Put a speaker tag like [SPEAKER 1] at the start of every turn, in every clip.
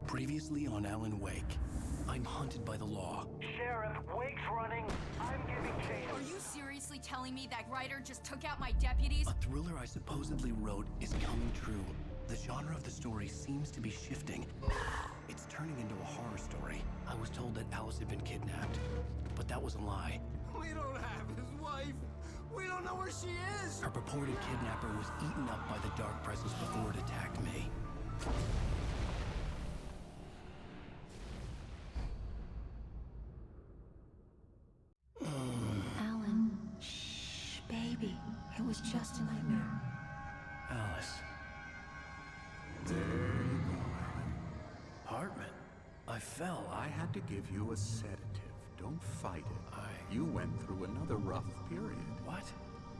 [SPEAKER 1] Previously on Alan Wake, I'm hunted by the law.
[SPEAKER 2] Sheriff, Wake's running. I'm giving chase.
[SPEAKER 3] Are you seriously telling me that writer just took out my deputies?
[SPEAKER 1] A thriller I supposedly wrote is coming true. The genre of the story seems to be shifting. It's turning into a horror story. I was told that Alice had been kidnapped, but that was a lie.
[SPEAKER 4] We don't have his wife. We don't know where she is.
[SPEAKER 1] Her purported kidnapper was eaten up by the dark presence before it attacked me.
[SPEAKER 5] Alan, shh, baby. It was just a nightmare.
[SPEAKER 1] Alice.
[SPEAKER 4] There you go, Alan.
[SPEAKER 1] Hartman. I fell.
[SPEAKER 4] I had to give you a sedative. Don't fight it. You went through another rough period.
[SPEAKER 1] What?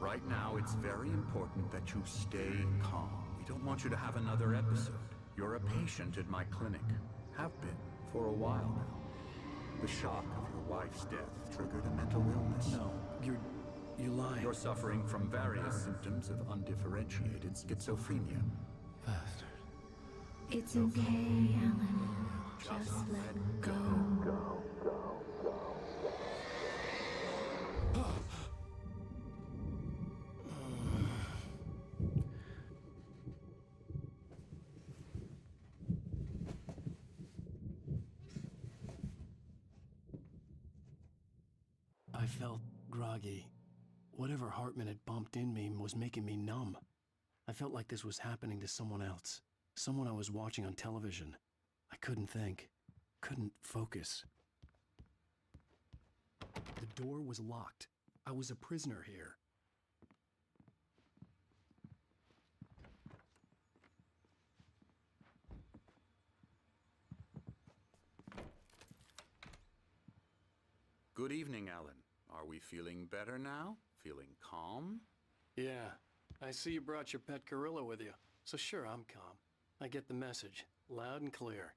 [SPEAKER 4] Right now, it's very important that you stay calm. We don't want you to have another episode. You're a patient at my clinic. Have been for a while now. The shock of your wife's death triggered a mental illness.
[SPEAKER 1] No, you're lying.
[SPEAKER 4] You're suffering from various symptoms of undifferentiated schizophrenia.
[SPEAKER 1] Bastard.
[SPEAKER 5] It's okay, Alan. Just let go.
[SPEAKER 1] I felt groggy. Whatever Hartman had bumped in me was making me numb. I felt like this was happening to someone else. Someone I was watching on television. I couldn't think. Couldn't focus. The door was locked. I was a prisoner here.
[SPEAKER 4] Good evening, Alan. Are we feeling better now? Feeling calm?
[SPEAKER 1] Yeah, I see you brought your pet gorilla with you. So sure, I'm calm. I get the message, loud and clear.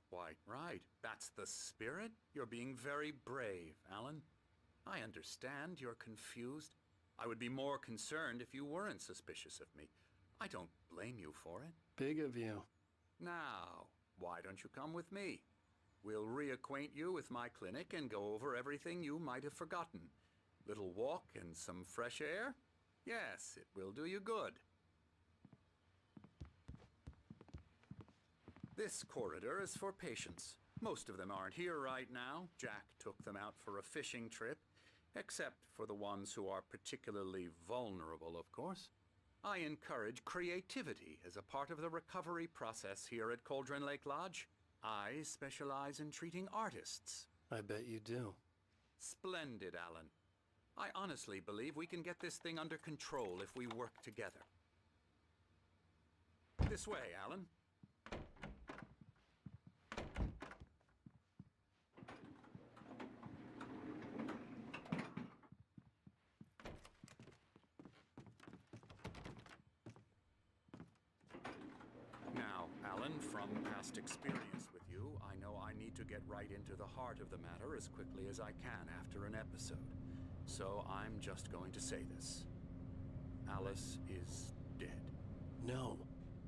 [SPEAKER 4] Why, right. That's the spirit. You're being very brave, Alan. I understand you're confused. I would be more concerned if you weren't suspicious of me. I don't blame you for it.
[SPEAKER 1] Big of you.
[SPEAKER 4] Now, why don't you come with me? We'll reacquaint you with my clinic and go over everything you might have forgotten. Little walk and some fresh air? Yes, it will do you good. This corridor is for patients. Most of them aren't here right now. Jack took them out for a fishing trip, except for the ones who are particularly vulnerable, of course. I encourage creativity as a part of the recovery process here at Cauldron Lake Lodge. I specialize in treating artists.
[SPEAKER 1] I bet you do.
[SPEAKER 4] Splendid, Alan. I honestly believe we can get this thing under control if we work together. This way, Alan. Now, Alan, from past experience with you, I know I need to get right into the heart of the matter as quickly as I can after an episode. So I'm just going to say this. Alice is dead.
[SPEAKER 1] No.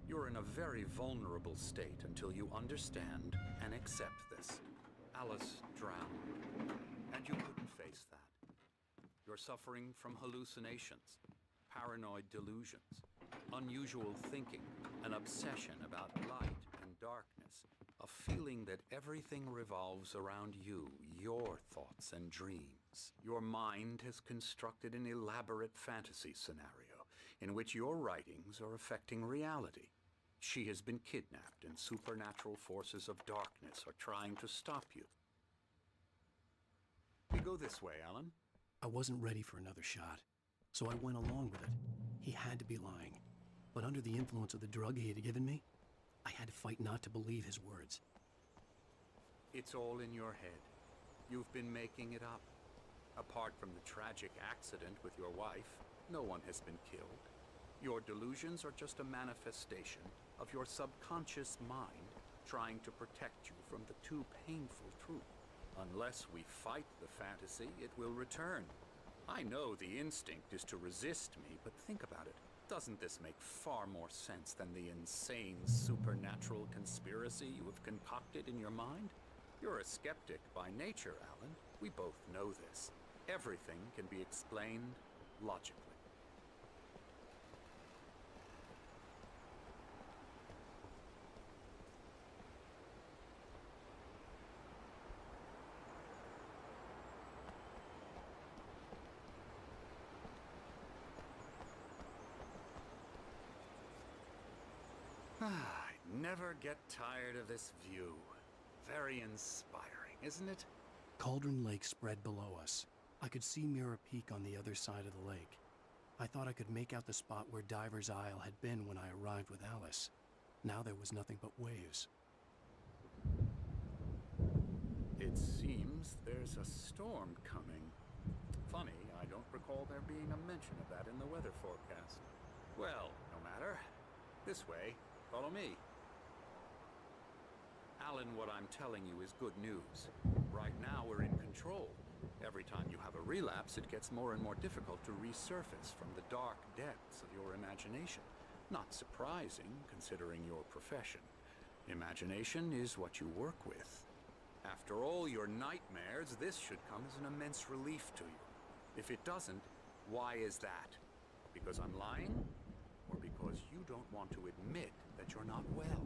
[SPEAKER 4] You're in a very vulnerable state until you understand and accept this. Alice drowned, and you couldn't face that. You're suffering from hallucinations, paranoid delusions, unusual thinking, an obsession about light and darkness, a feeling that everything revolves around you, your thoughts and dreams. Your mind has constructed an elaborate fantasy scenario in which your writings are affecting reality. She has been kidnapped, and supernatural forces of darkness are trying to stop you. We go this way, Alan.
[SPEAKER 1] I wasn't ready for another shot, so I went along with it. He had to be lying. But under the influence of the drug he had given me, I had to fight not to believe his words.
[SPEAKER 4] It's all in your head. You've been making it up. Apart from the tragic accident with your wife, no one has been killed. Your delusions are just a manifestation of your subconscious mind trying to protect you from the too painful truth. Unless we fight the fantasy, it will return. I know the instinct is to resist me, but think about it. Doesn't this make far more sense than the insane supernatural conspiracy you have concocted in your mind? You're a skeptic by nature, Alan. We both know this. Everything can be explained logically. I never get tired of this view. Very inspiring, isn't it?
[SPEAKER 1] Cauldron Lake spread below us. I could see Mirror Peak on the other side of the lake. I thought I could make out the spot where Diver's Isle had been when I arrived with Alice. Now there was nothing but waves.
[SPEAKER 4] It seems there's a storm coming. Funny, I don't recall there being a mention of that in the weather forecast. Well, no matter. This way. Follow me. Alan, what I'm telling you is good news. Right now we're in control. Every time you have a relapse, it gets more and more difficult to resurface from the dark depths of your imagination. Not surprising, considering your profession. Imagination is what you work with. After all your nightmares, this should come as an immense relief to you. If it doesn't, why is that? Because I'm lying? Or because you don't want to admit that you're not well?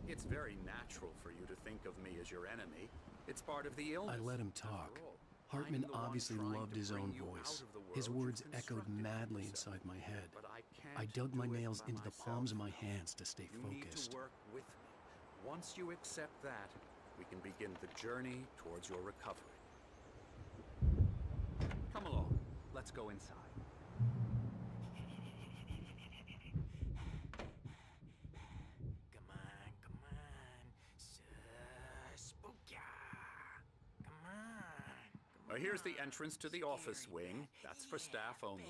[SPEAKER 4] It's very natural for you to think of me as your enemy. It's part of the illness.
[SPEAKER 1] I let him talk.
[SPEAKER 4] After all,
[SPEAKER 1] Hartman
[SPEAKER 4] I'm the one
[SPEAKER 1] obviously
[SPEAKER 4] trying
[SPEAKER 1] loved
[SPEAKER 4] to
[SPEAKER 1] his
[SPEAKER 4] bring
[SPEAKER 1] own
[SPEAKER 4] you
[SPEAKER 1] voice.
[SPEAKER 4] out of the
[SPEAKER 1] His
[SPEAKER 4] world
[SPEAKER 1] words
[SPEAKER 4] you've
[SPEAKER 1] echoed
[SPEAKER 4] constructed for
[SPEAKER 1] madly
[SPEAKER 4] yourself.
[SPEAKER 1] inside my head.
[SPEAKER 4] But I
[SPEAKER 1] I
[SPEAKER 4] can't
[SPEAKER 1] dug my
[SPEAKER 4] do it
[SPEAKER 1] nails
[SPEAKER 4] by
[SPEAKER 1] into the
[SPEAKER 4] myself.
[SPEAKER 1] palms of my hands to stay
[SPEAKER 4] You
[SPEAKER 1] focused.
[SPEAKER 4] need to work with me. Once you accept that, we can begin the journey towards your recovery. Come along. Let's go inside.
[SPEAKER 6] Come on. Spooka. Come on.
[SPEAKER 4] Here's the entrance to the office wing. That's for staff only.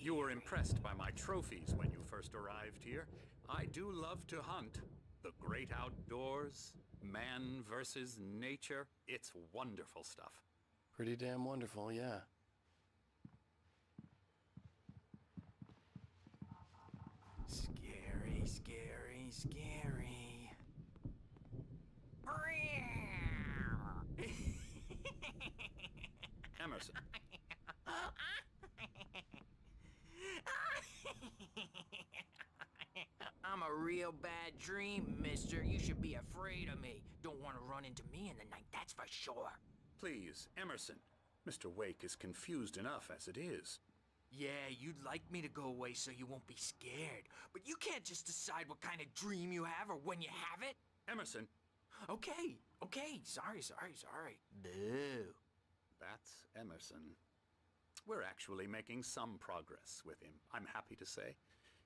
[SPEAKER 4] You were impressed by my trophies when you first arrived here. I do love to hunt. The great outdoors, man versus nature. It's wonderful stuff.
[SPEAKER 1] Pretty damn wonderful, yeah.
[SPEAKER 6] Scary.
[SPEAKER 4] Emerson.
[SPEAKER 6] I'm a real bad dream, mister. You should be afraid of me. Don't want to run into me in the night, that's for sure.
[SPEAKER 4] Please, Emerson. Mr. Wake is confused enough as it is.
[SPEAKER 6] Yeah, you'd like me to go away so you won't be scared. But you can't just decide what kind of dream you have or when you have it.
[SPEAKER 4] Emerson.
[SPEAKER 6] Okay. Sorry. Boo.
[SPEAKER 4] That's Emerson. We're actually making some progress with him, I'm happy to say.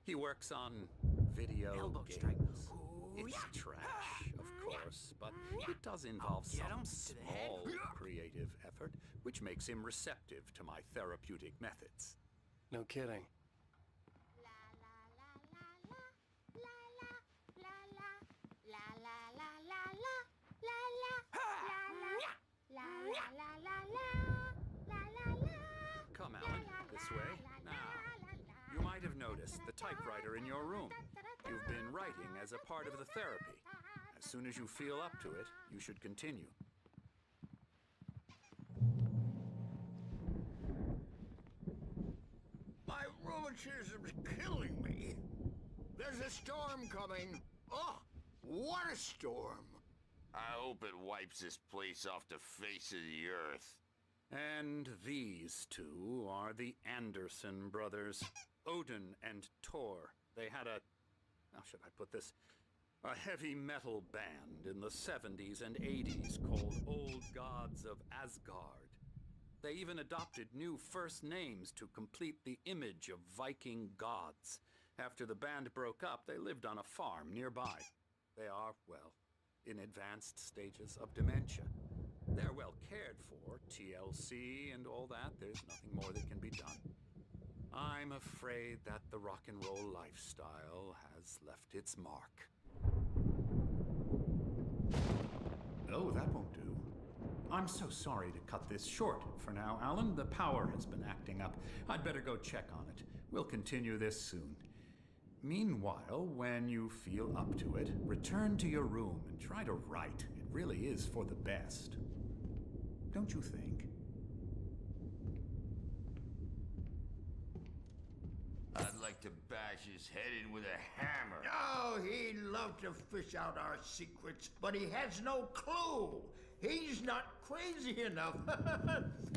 [SPEAKER 4] He works on video
[SPEAKER 6] Elbow
[SPEAKER 4] games.
[SPEAKER 6] strike. Ooh,
[SPEAKER 4] It's
[SPEAKER 6] yeah.
[SPEAKER 4] trash, of course, but it does involve
[SPEAKER 6] Get
[SPEAKER 4] some
[SPEAKER 6] 'em to the head.
[SPEAKER 4] small creative effort, which makes him receptive to my therapeutic methods.
[SPEAKER 1] No kidding.
[SPEAKER 4] This way. Now, you might have noticed the typewriter in your room. You've been writing as a part of the therapy. As soon as you feel up to it, you should continue.
[SPEAKER 7] My rheumatism's killing me. There's a storm coming. Oh, what a storm.
[SPEAKER 8] I hope it wipes this place off the face of the earth.
[SPEAKER 4] And these two are the Anderson brothers, Odin and Tor. They had a, how should I put this, a heavy metal band in the 70s and 80s called Old Gods of Asgard. They even adopted new first names to complete the image of Viking gods. After the band broke up, they lived on a farm nearby. They are, well, in advanced stages of dementia. They're well cared for, TLC and all that. There's nothing more that can be done. I'm afraid that the rock and roll lifestyle has left its mark. Oh, that won't do. I'm so sorry to cut this short for now, Alan. The power has been acting up. I'd better go check on it. We'll continue this soon. Meanwhile, when you feel up to it, return to your room and try to write. It really is for the best. Don't you think?
[SPEAKER 8] I'd like to bash his head in with a hammer.
[SPEAKER 7] Oh, he'd love to fish out our secrets, but he has no clue. He's not crazy enough.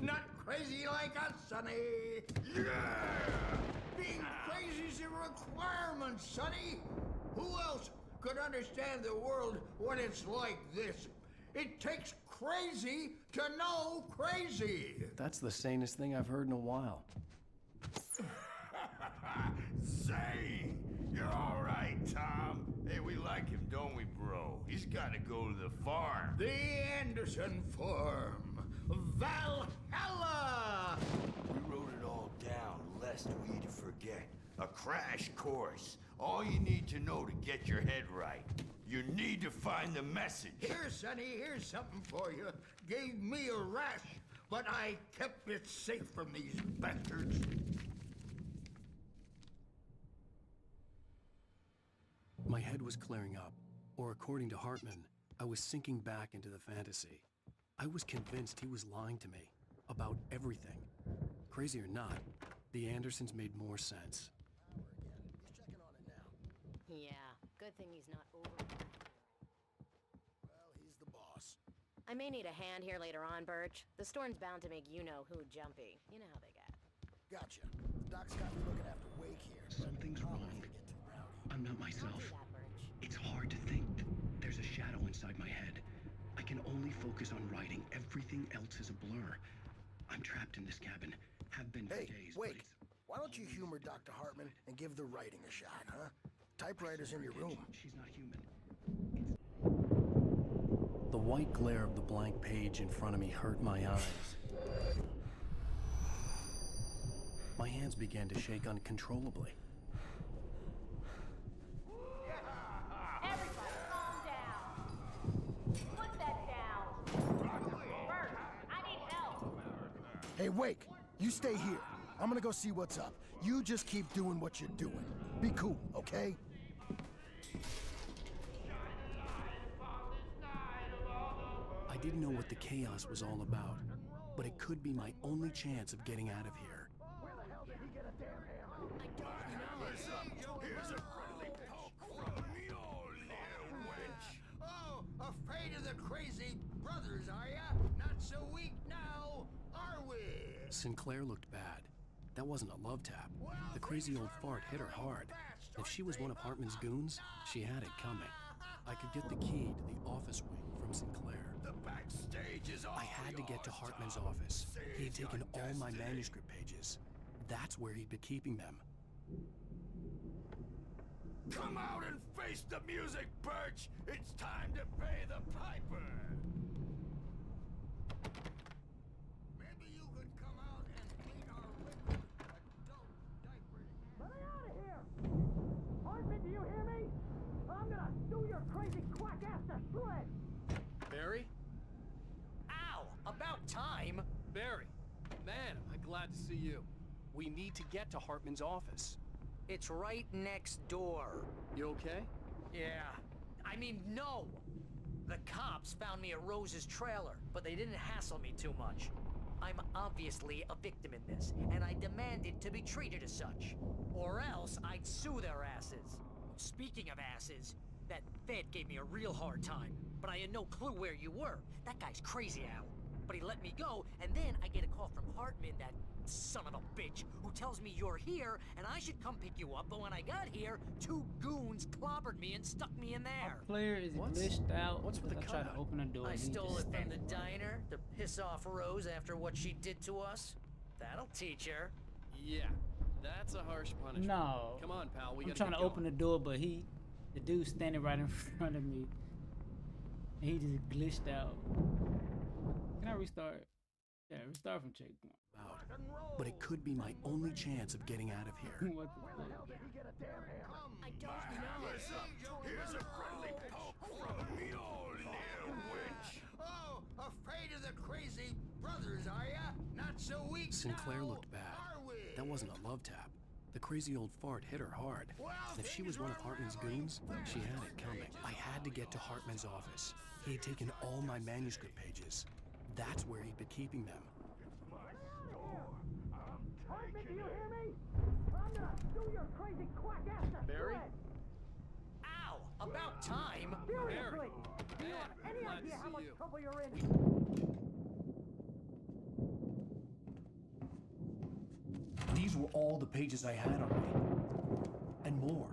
[SPEAKER 7] Not crazy like us, Sonny. Yeah! Being crazy's a requirement, Sonny. Who else could understand the world when it's like this? It takes crazy to know crazy.
[SPEAKER 1] That's the sanest thing I've heard in a while.
[SPEAKER 8] Say, you're all right, Tom. Hey, we like him, don't we, bro? He's got to go to the farm.
[SPEAKER 7] The Anderson Farm. Valhalla!
[SPEAKER 8] We wrote it all down, lest we forget. A crash course. All you need to know to get your head right. You need to find the message.
[SPEAKER 7] Here, Sonny, here's something for you. Gave me a rash, but I kept it safe from these bastards.
[SPEAKER 1] My head was clearing up, or according to Hartman, I was sinking back into the fantasy. I was convinced he was lying to me about everything. Crazy or not, the Andersons made more sense.
[SPEAKER 9] Yeah, good thing he's not over.
[SPEAKER 7] Well, he's the boss.
[SPEAKER 9] I may need a hand here later on, Birch. The storm's bound to make you-know-who jumpy. You know how they get.
[SPEAKER 10] Gotcha. The doc's got me looking after Wake here.
[SPEAKER 1] Something's wrong. I'm not myself.
[SPEAKER 9] Don't do that, Birch.
[SPEAKER 1] It's hard to think. There's a shadow inside my head. I can only focus on writing. Everything else is a blur. I'm trapped in this cabin. Have been for
[SPEAKER 10] Hey,
[SPEAKER 1] days. but
[SPEAKER 10] Wake. Why don't you humor Dr. Hartman and give the writing a shot, huh? Typewriter's in your room.
[SPEAKER 1] She's not human. The white glare of the blank page in front of me hurt my eyes. My hands began to shake uncontrollably.
[SPEAKER 3] Everybody, calm down. Put that down. Bert, I need help.
[SPEAKER 10] Hey, Wake, you stay here. I'm gonna go see what's up. You just keep doing what you're doing. Be cool, okay?
[SPEAKER 1] I didn't know what the chaos was all about, but it could be my only chance of getting out of here.
[SPEAKER 7] Where the hell did he get a damn hammer?
[SPEAKER 9] I don't know.
[SPEAKER 7] Here's a friendly poke from me, old little wench. Oh, afraid of the crazy brothers, are ya? Not so weak now, are we?
[SPEAKER 1] Sinclair looked bad. That wasn't a love tap. The crazy old fart hit her hard. If she was one of Hartman's goons, she had it coming. I could get the key to the office wing from Sinclair.
[SPEAKER 7] The backstage is all
[SPEAKER 1] I had to get to Hartman's office. He had taken all my manuscript pages. That's where he'd been keeping them.
[SPEAKER 7] Come out and face the music, Birch! It's time to pay the piper! Maybe you could come out and clean our liquid adult diapers. Let me out of here! Hartman, do you hear me? I'm gonna do your crazy quack ass to shreds!
[SPEAKER 11] Barry?
[SPEAKER 6] Ow! About time!
[SPEAKER 11] Barry! Man, am I glad to see you.
[SPEAKER 1] We need to get to Hartman's office.
[SPEAKER 6] It's right next door.
[SPEAKER 1] You okay?
[SPEAKER 6] Yeah. I mean, no! The cops found me at Rose's trailer, but they didn't hassle me too much. I'm obviously a victim in this, and I demanded to be treated as such. Or else I'd sue their asses. Speaking of asses, that Fed gave me a real hard time, but I had no clue where you were. That guy's crazy, Al. But he let me go, and then I get a call from Hartman, that son of a bitch, who tells me you're here, and I should come pick you up, but when I got here, 2 goons clobbered me and stuck me in there.
[SPEAKER 11] Our player is glitched out.
[SPEAKER 1] What's with the
[SPEAKER 11] I tried to
[SPEAKER 1] cut?
[SPEAKER 11] open the door.
[SPEAKER 6] I
[SPEAKER 11] and he
[SPEAKER 6] stole
[SPEAKER 11] just
[SPEAKER 6] it from the
[SPEAKER 11] standing right
[SPEAKER 6] diner to piss off Rose after what she did to us. That'll teach her.
[SPEAKER 1] Yeah, that's a harsh punishment.
[SPEAKER 11] No.
[SPEAKER 1] Come on, pal. We
[SPEAKER 11] I'm
[SPEAKER 1] gotta
[SPEAKER 11] trying
[SPEAKER 1] get
[SPEAKER 11] to open the
[SPEAKER 1] going.
[SPEAKER 11] door, but the dude's standing right in front of me. And he just glitched out. Can I restart? Yeah, restart from checkpoint.
[SPEAKER 1] But it could be my only chance of getting out of here.
[SPEAKER 11] What the fuck?
[SPEAKER 3] I don't know.
[SPEAKER 7] Here's a friendly poke from Mjolnir, witch. Oh, afraid of the crazy brothers, are ya? Not so weak
[SPEAKER 1] Sinclair
[SPEAKER 7] now,
[SPEAKER 1] looked bad.
[SPEAKER 7] are we?
[SPEAKER 1] That wasn't a love tap. The crazy old fart hit her hard.
[SPEAKER 7] Well,
[SPEAKER 1] And if she was one of Hartman's goons, she had it coming. I had to get to Hartman's office. He had taken all my manuscript pages. That's where he'd been keeping them.
[SPEAKER 2] Hartman, do you hear me? I'm gonna sue your crazy quack ass to
[SPEAKER 1] Barry?
[SPEAKER 2] shred.
[SPEAKER 6] Ow! About time!
[SPEAKER 2] Seriously! Do you have any
[SPEAKER 1] glad to
[SPEAKER 2] idea how
[SPEAKER 1] see
[SPEAKER 2] much
[SPEAKER 1] you.
[SPEAKER 2] trouble you're in?
[SPEAKER 1] These were all the pages I had on me. And more.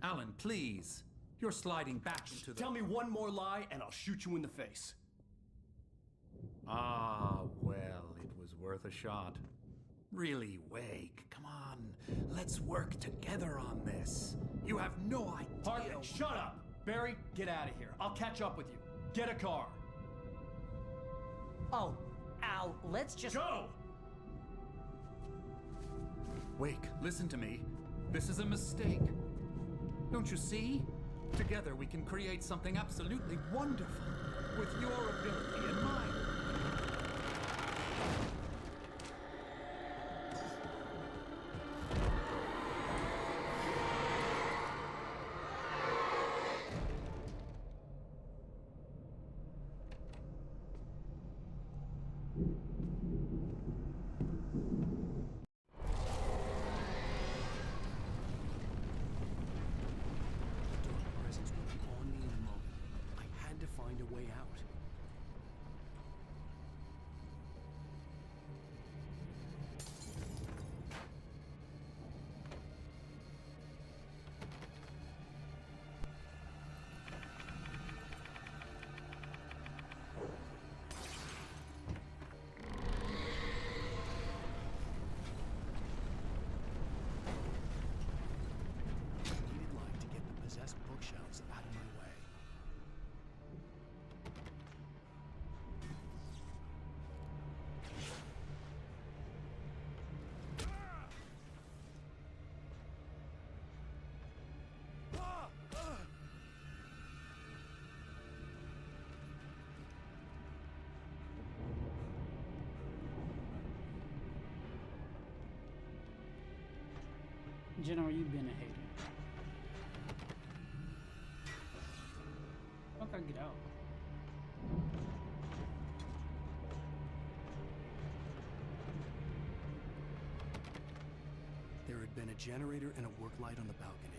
[SPEAKER 4] Alan, please. You're sliding back into the...
[SPEAKER 1] Tell me one more lie and I'll shoot you in the face.
[SPEAKER 4] Ah, well, it was worth a shot. Really, Wake, come on. Let's work together on this. You have no idea...
[SPEAKER 1] Hartman, shut up! Barry, get out of here. I'll catch up with you. Get a car.
[SPEAKER 6] Oh, Al, let's just...
[SPEAKER 1] Go!
[SPEAKER 4] Wake, listen to me. This is a mistake. Don't you see? Together we can create something absolutely wonderful. With your ability in mind.
[SPEAKER 1] Presence would be on me in a moment. I had to find a way out. Needed light to get the possessed bookshelves out of my way.
[SPEAKER 11] General, you've been a hater. How can I get out?
[SPEAKER 1] There had been a generator and a work light on the balcony.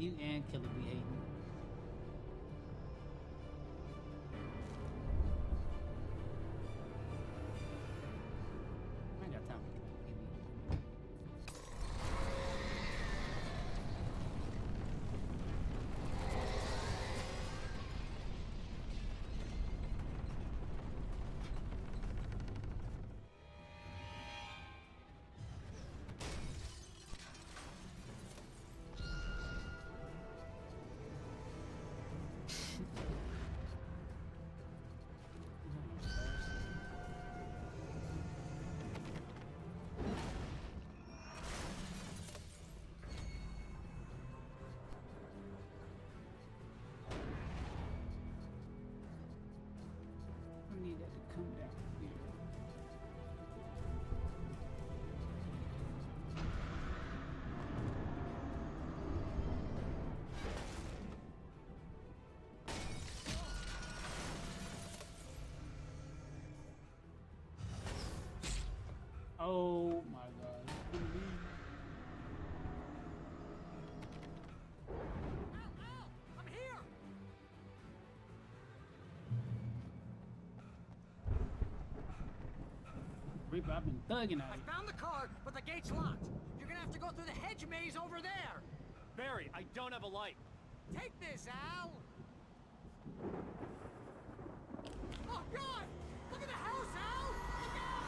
[SPEAKER 11] You and Killer be hating. I ain't got time for that. I need that to come down here. Oh my god. It's gonna be-
[SPEAKER 6] I'm here!
[SPEAKER 11] Reaper, I've been thugging
[SPEAKER 6] I
[SPEAKER 11] out here.
[SPEAKER 6] found the car, but the gate's locked. You're gonna have to go through the hedge maze over there.
[SPEAKER 1] Barry, I don't have a light.
[SPEAKER 6] Take this, Al. Oh God! Look at the house, Al! Look out!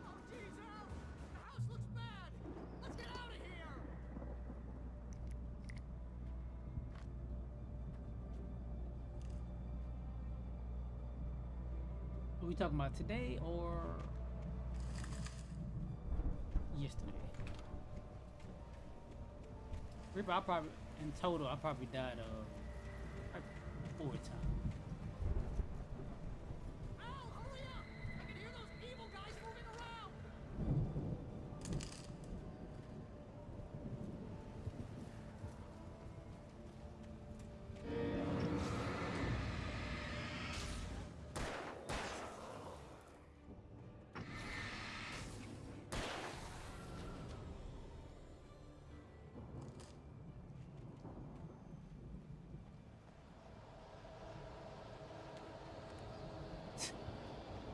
[SPEAKER 6] Oh, geez, Al! The house looks bad! Let's get out of here!
[SPEAKER 11] Are we talking about today or yesterday? Reaper, I probably, in total, I probably died like 4 times.
[SPEAKER 6] Al, hurry up! I can hear those evil guys moving around!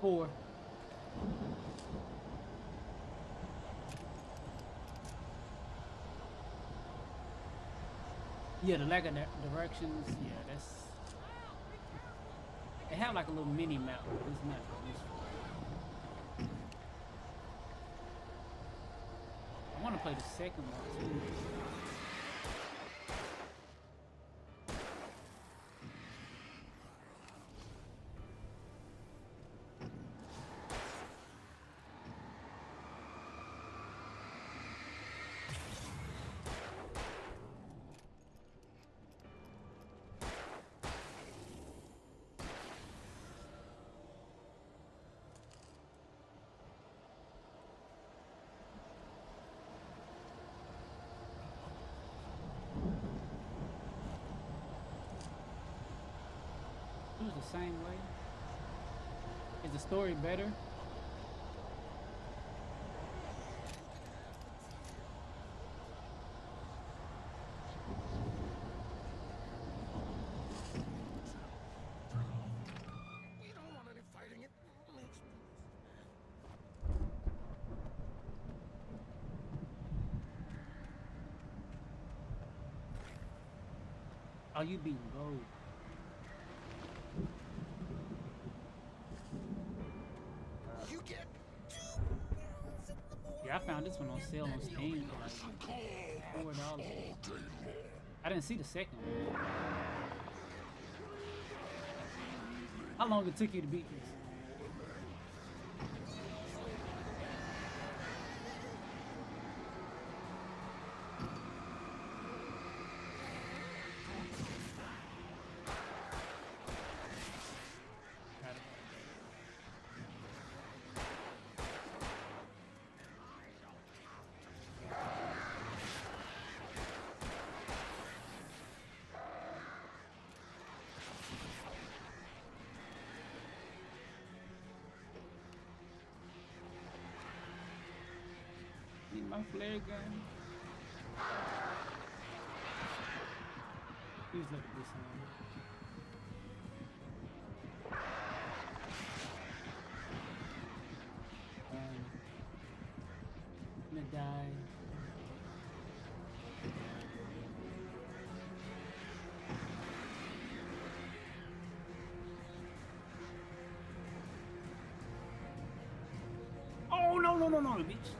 [SPEAKER 11] Four. Yeah, the lack of directions. Yeah, that's. They have like a little mini map. But it's not useful. I want to play the second one too. It was the same way. Is the story better?
[SPEAKER 2] We don't want any fighting. It makes me...
[SPEAKER 11] Oh, you beating gold.
[SPEAKER 2] You get
[SPEAKER 11] Yeah, I found this one on sale on Steam for like $4. I didn't see the second one. How long it took you to beat this? my flare gun. Please look at this one. I'm gonna die. Oh no, bitch.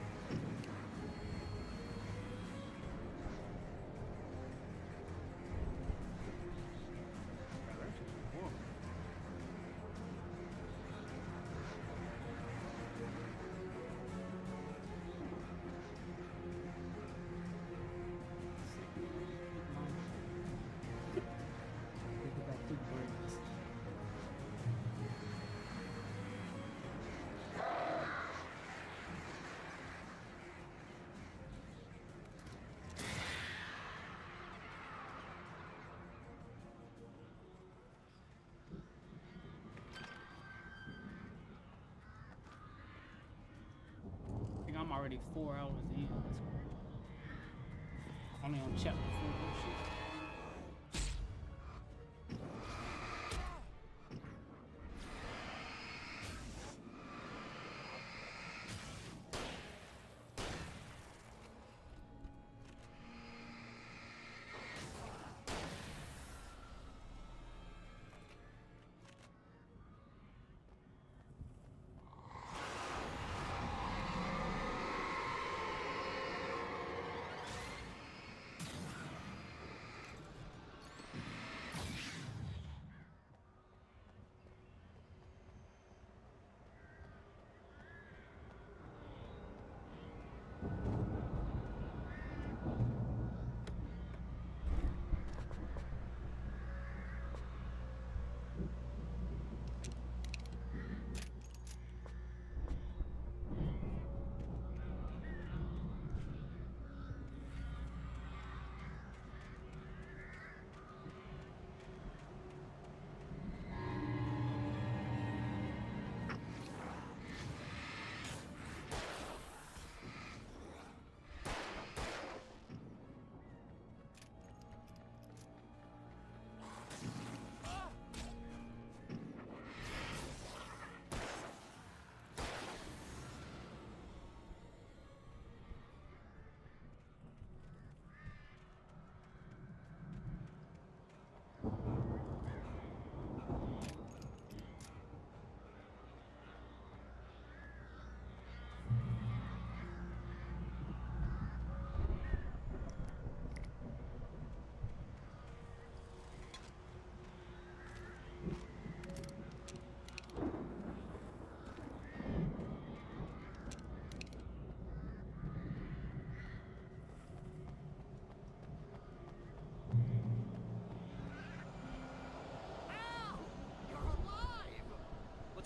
[SPEAKER 11] I'm already 4 hours in. Only on chapter 4 bullshit.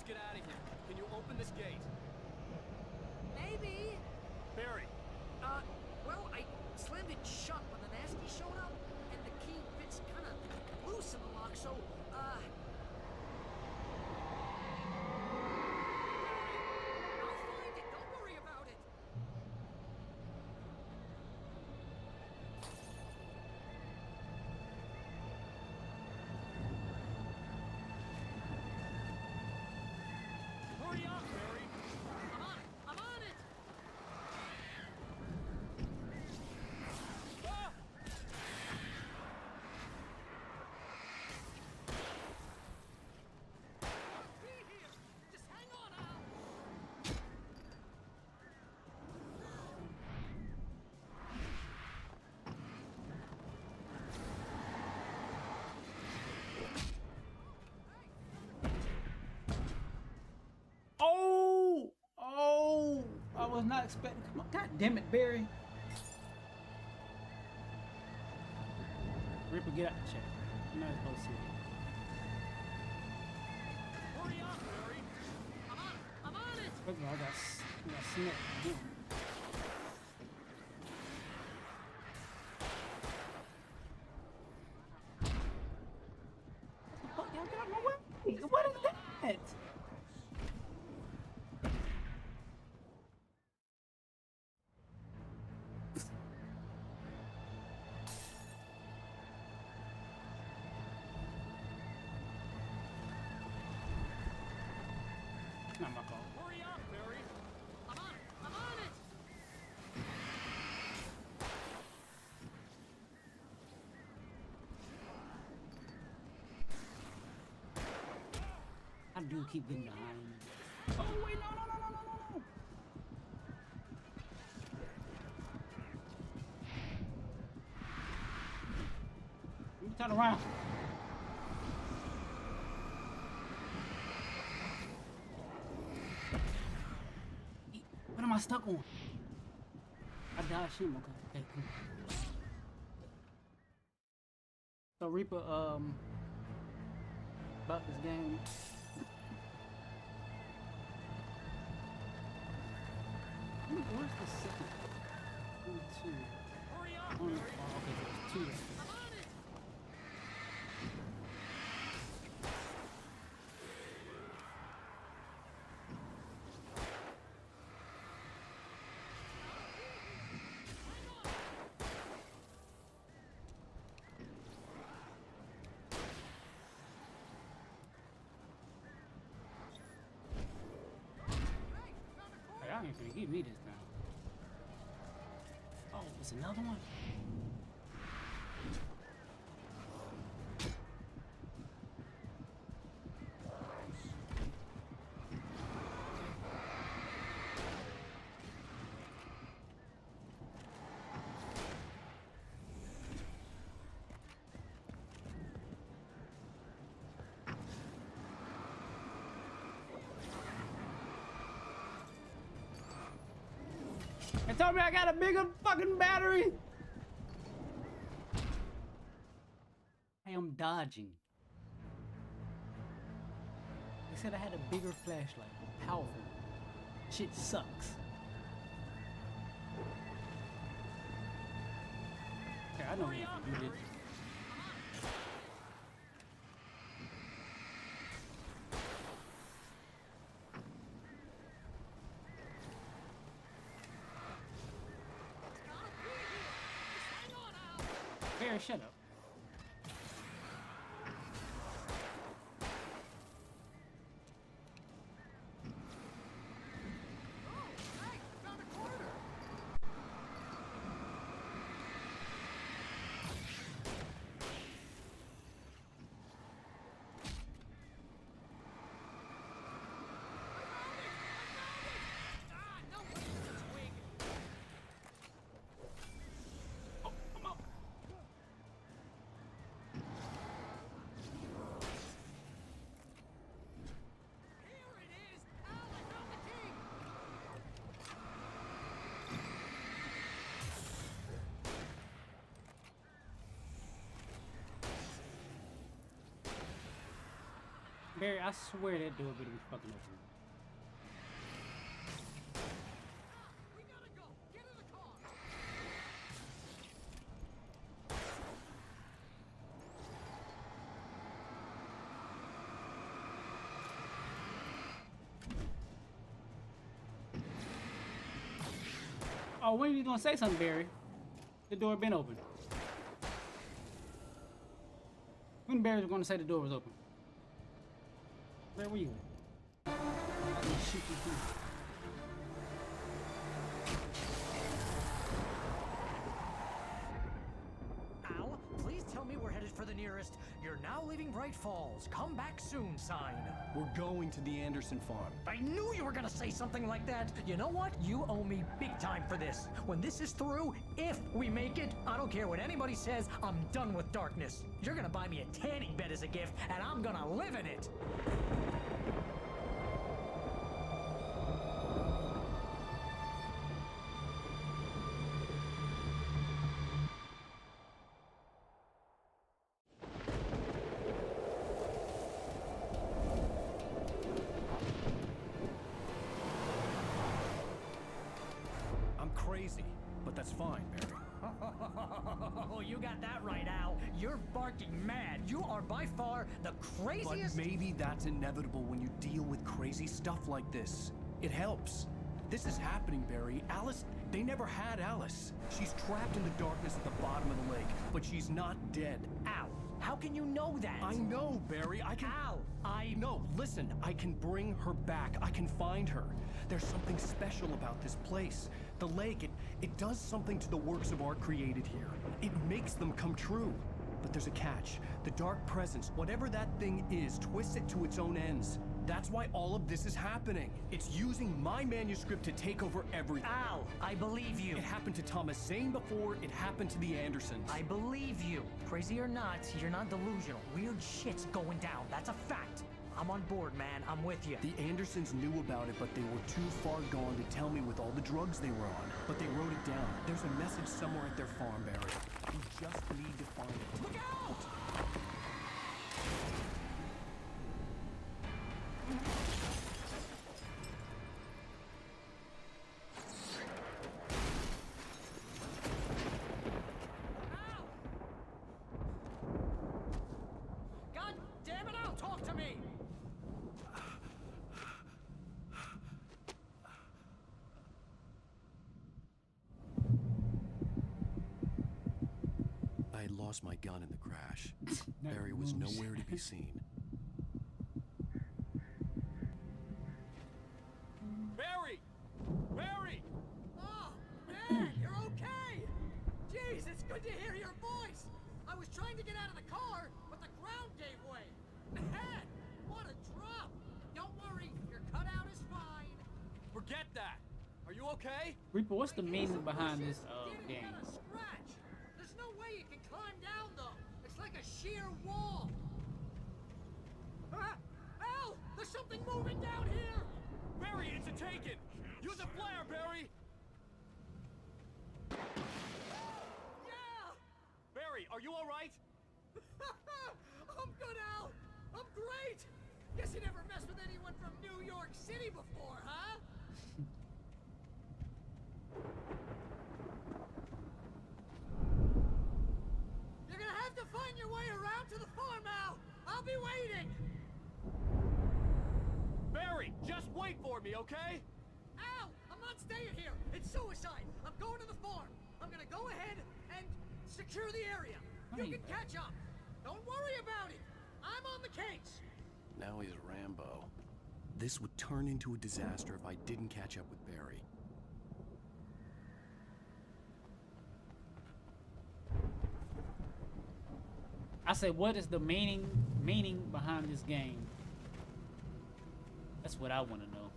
[SPEAKER 12] Get out of here. Can you open this gate?
[SPEAKER 6] Maybe.
[SPEAKER 12] Barry.
[SPEAKER 6] Well, I slammed it shut when the nasty showed up, and the key fits kind of loose in the lock, so, I'll find it. Don't worry about it.
[SPEAKER 12] Hurry up, Barry.
[SPEAKER 6] I'm on it.
[SPEAKER 12] Ah!
[SPEAKER 6] I'll be here. Just hang on, Al.
[SPEAKER 11] Oh, I was not expecting. Come on, God damn it, Barry. Ripper, get out the chat. You're not supposed to see it.
[SPEAKER 12] Hurry up, Barry.
[SPEAKER 6] I'm on it.
[SPEAKER 11] First of all, I got smacked again. What the fuck, y'all got in my way? What is that? Not my fault.
[SPEAKER 12] Hurry up, Barry. I'm on it. I'm on it.
[SPEAKER 11] I do keep getting behind. Oh wait, no. Let me turn around. What am I stuck on? I dodged him. Okay, cool. So Reaper, about this game. Where's the second? Two.
[SPEAKER 12] Hurry up,
[SPEAKER 11] Oh,
[SPEAKER 12] Barry.
[SPEAKER 11] okay, there's two.
[SPEAKER 12] I'm on it.
[SPEAKER 11] Hey, y'all ain't gonna give me this time. Oh, it's another one? They told me I got a bigger fucking battery. I am dodging. They said I had a bigger flashlight, powerful. Shit sucks. Okay, I know what you did. Barry, shut up. Barry, I swear that door better be fucking open.
[SPEAKER 12] We gotta go. Get in the car.
[SPEAKER 11] Oh, when are you gonna say something, Barry? The door been open. When Barry was gonna say the door was open? Where were you? I'm gonna shoot you through.
[SPEAKER 6] Al, please tell me we're headed for the nearest "You're now leaving Bright Falls. Come back soon" sign.
[SPEAKER 1] We're going to the Anderson farm.
[SPEAKER 6] I knew you were gonna say something like that. You know what? You owe me big time for this. When this is through, if we make it, I don't care what anybody says, I'm done with darkness. You're gonna buy me a tanning bed as a gift, and I'm gonna live in it.
[SPEAKER 1] I'm crazy, but that's fine, Barry.
[SPEAKER 6] Oh, you got that right, Al. You're barking mad. You are by far the craziest.
[SPEAKER 1] But maybe that's inevitable when you deal with crazy stuff like this. It helps. This is happening, Barry. Alice, they never had Alice. She's trapped in the darkness at the bottom of the lake, but she's not dead.
[SPEAKER 6] Al, How can you know that?
[SPEAKER 1] I know, Barry. I can...
[SPEAKER 6] Al,
[SPEAKER 1] No, listen. I can bring her back. I can find her. There's something special about this place. The lake, it does something to the works of art created here. It makes them come true. But there's a catch. The dark presence, whatever that thing is, twists it to its own ends. That's why all of this is happening. It's using my manuscript to take over everything.
[SPEAKER 6] Al, I believe you.
[SPEAKER 1] It happened to Thomas Zane before it happened to the Andersons.
[SPEAKER 6] I believe you. Crazy or not, you're not delusional. Weird shit's going down. That's a fact. I'm on board, man. I'm with you.
[SPEAKER 1] The Andersons knew about it, but they were too far gone to tell me with all the drugs they were on. But they wrote it down. There's a message somewhere at their farm, Barry. We just need to find it. Look out!
[SPEAKER 2] God damn it, Al, talk to me!
[SPEAKER 1] I had lost my gun in the crash. Barry was nowhere to be seen.
[SPEAKER 12] Barry! Barry!
[SPEAKER 2] Oh, man, you're okay! Jeez, it's good to hear your voice! I was trying to get out of the car, but the ground gave way. Man, what a drop! Don't worry, your cutout is fine.
[SPEAKER 12] Forget that! Are you okay?
[SPEAKER 11] Reaper, what's the meaning behind this game?
[SPEAKER 2] Get a scratch. There's no way you can climb down, though. It's like a sheer wall. Al, there's something moving down here!
[SPEAKER 12] Barry, it's a taken! Use a flare, Barry!
[SPEAKER 2] Yeah!
[SPEAKER 12] Barry, are you alright?
[SPEAKER 2] I'm good, Al. I'm great. Guess you never messed with anyone from New York City before, huh? You're gonna have to find your way around to the farm, Al. I'll be waiting.
[SPEAKER 12] Barry, just wait for me, okay?
[SPEAKER 2] Al, I'm not staying here. It's suicide. I'm going to the farm. I'm gonna go ahead and secure the area. You can catch up. Don't worry about it. I'm on the case.
[SPEAKER 1] Now he's Rambo. This would turn into a disaster if I didn't catch up with Barry.
[SPEAKER 11] I said, what is the meaning behind this game? That's what I want to know.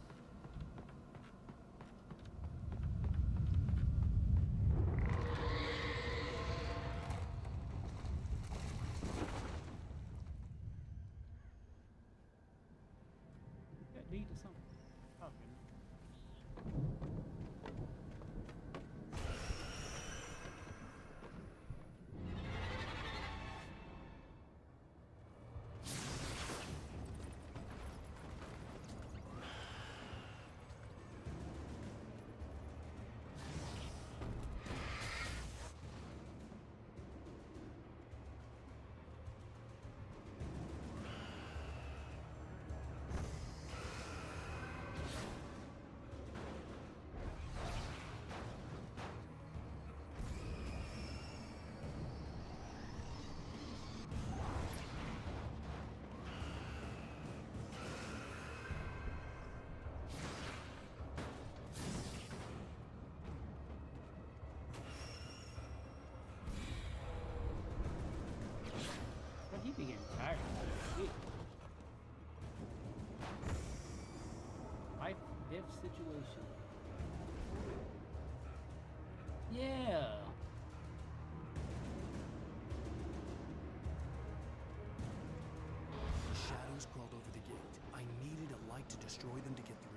[SPEAKER 11] That lead to something. He be getting tired. Life death situation. Yeah.
[SPEAKER 1] The shadows crawled over the gate. I needed a light to destroy them to get through.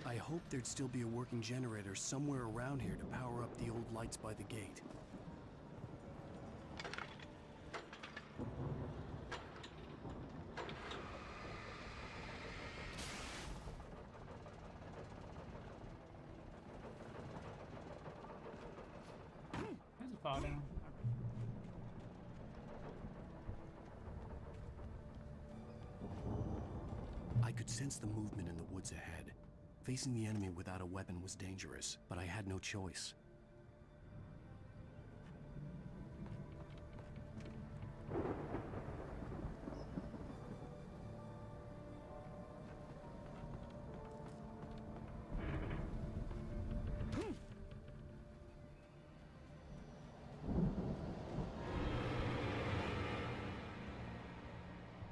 [SPEAKER 1] I hoped there'd still be a working generator somewhere around here to power up the old lights by the gate.
[SPEAKER 11] fall down.
[SPEAKER 1] I could sense the movement in the woods ahead. Facing the enemy without a weapon was dangerous, but I had no choice.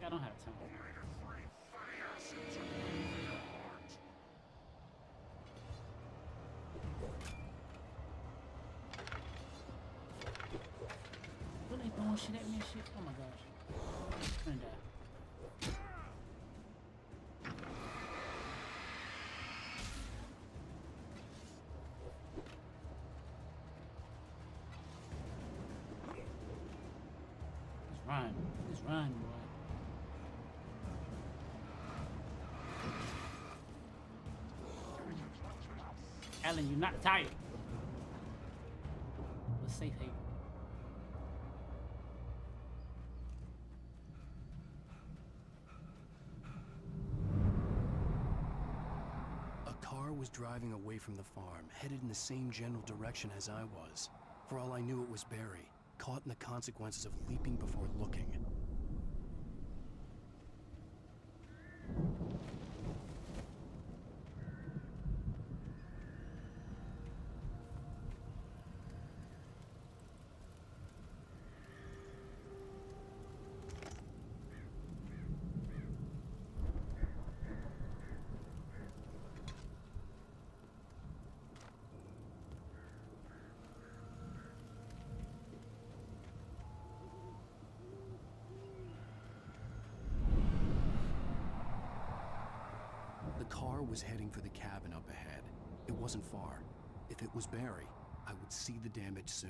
[SPEAKER 11] I don't have time. What they throwing shit at me and shit? Oh my gosh. I'm gonna die. Just run. Just run, boy. Alan, you're not tired. Let's safe haven.
[SPEAKER 1] A car was driving away from the farm, headed in the same general direction as I was. For all I knew, it was Barry, caught in the consequences of leaping before looking. The car was heading for the cabin up ahead. It wasn't far. If it was Barry, I would see the damage soon.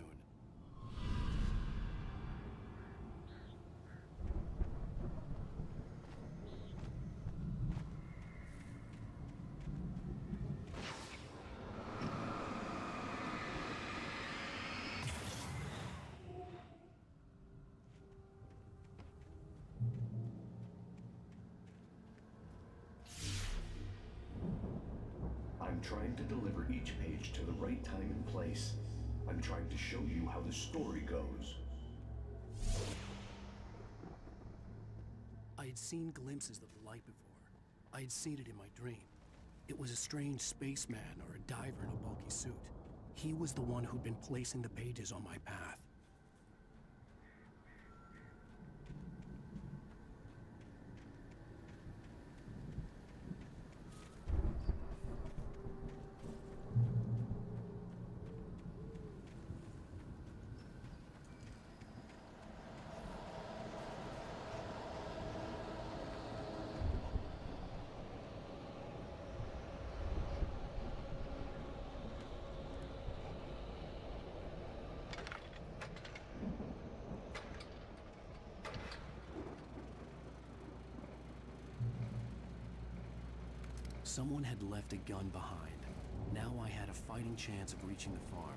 [SPEAKER 13] I'm trying to deliver each page to the right time and place. I'm trying to show you how the story goes.
[SPEAKER 1] I had seen glimpses of the light before. I had seen it in my dream. It was a strange spaceman or a diver in a bulky suit. He was the one who'd been placing the pages on my path. Someone had left a gun behind. Now I had a fighting chance of reaching the farm.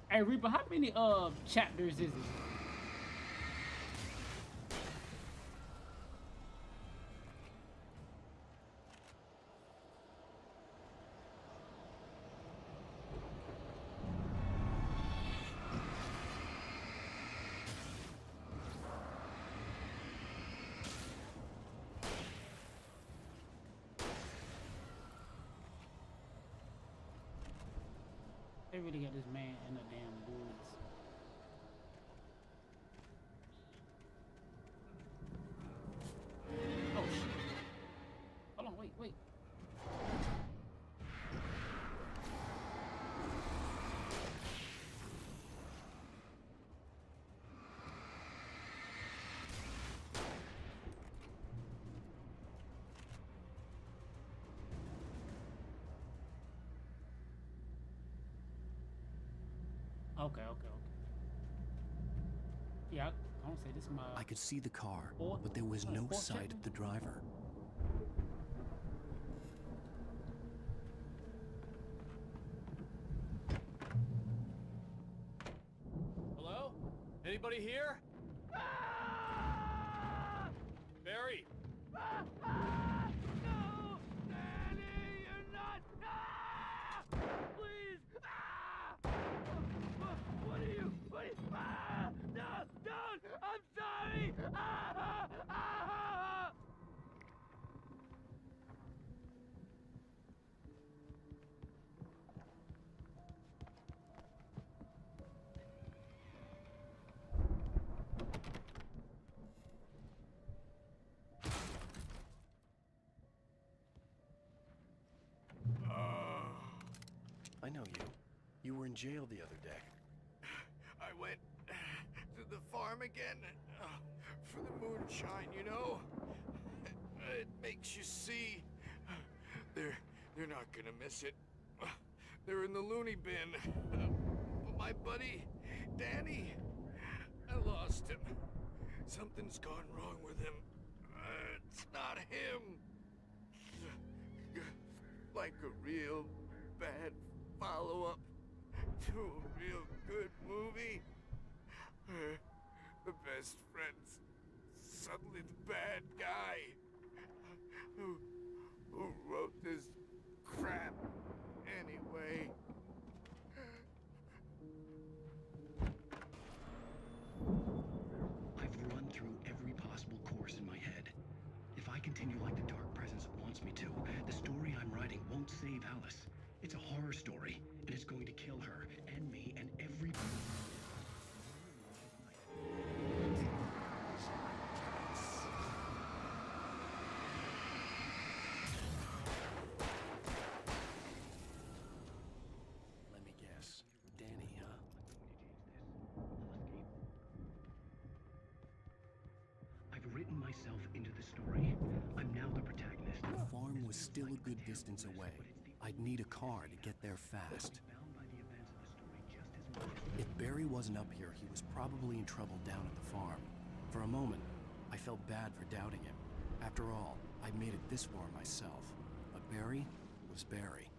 [SPEAKER 11] Hey Reaper, how many chapters is it? They really got this man in the damn woods. Okay. Yeah, I don't say this is my.
[SPEAKER 1] I could see the car,
[SPEAKER 11] Fourth-
[SPEAKER 1] but there was no
[SPEAKER 11] fourth
[SPEAKER 1] sight
[SPEAKER 11] shipment?
[SPEAKER 1] of the driver.
[SPEAKER 12] Hello? Anybody here? Barry!
[SPEAKER 2] No! Danny, you're not! Please! What are you? No! Don't! I'm sorry!
[SPEAKER 1] I know you. You were in jail the other day.
[SPEAKER 7] I went to the farm again for the moonshine, you know? It makes you see. They're not gonna miss it. They're in the loony bin. But my buddy, Danny, I lost him. Something's gone wrong with him. It's not him. Like a real bad follow-up to a real good movie. The best friend's suddenly the bad guy. Who wrote this crap anyway?
[SPEAKER 1] I've run through every possible course in my head. If I continue like the Dark Presence wants me to, the story I'm writing won't save Alice. It's a horror story, and it's going to kill her, and me, and every... Let me guess. Danny, huh? I've written myself into the story. I'm now the protagonist. The farm was still a good distance away. I'd need a car to get there fast. If Barry wasn't up here, he was probably in trouble down at the farm. For a moment, I felt bad for doubting him. After all, I made it this far myself. But Barry was Barry.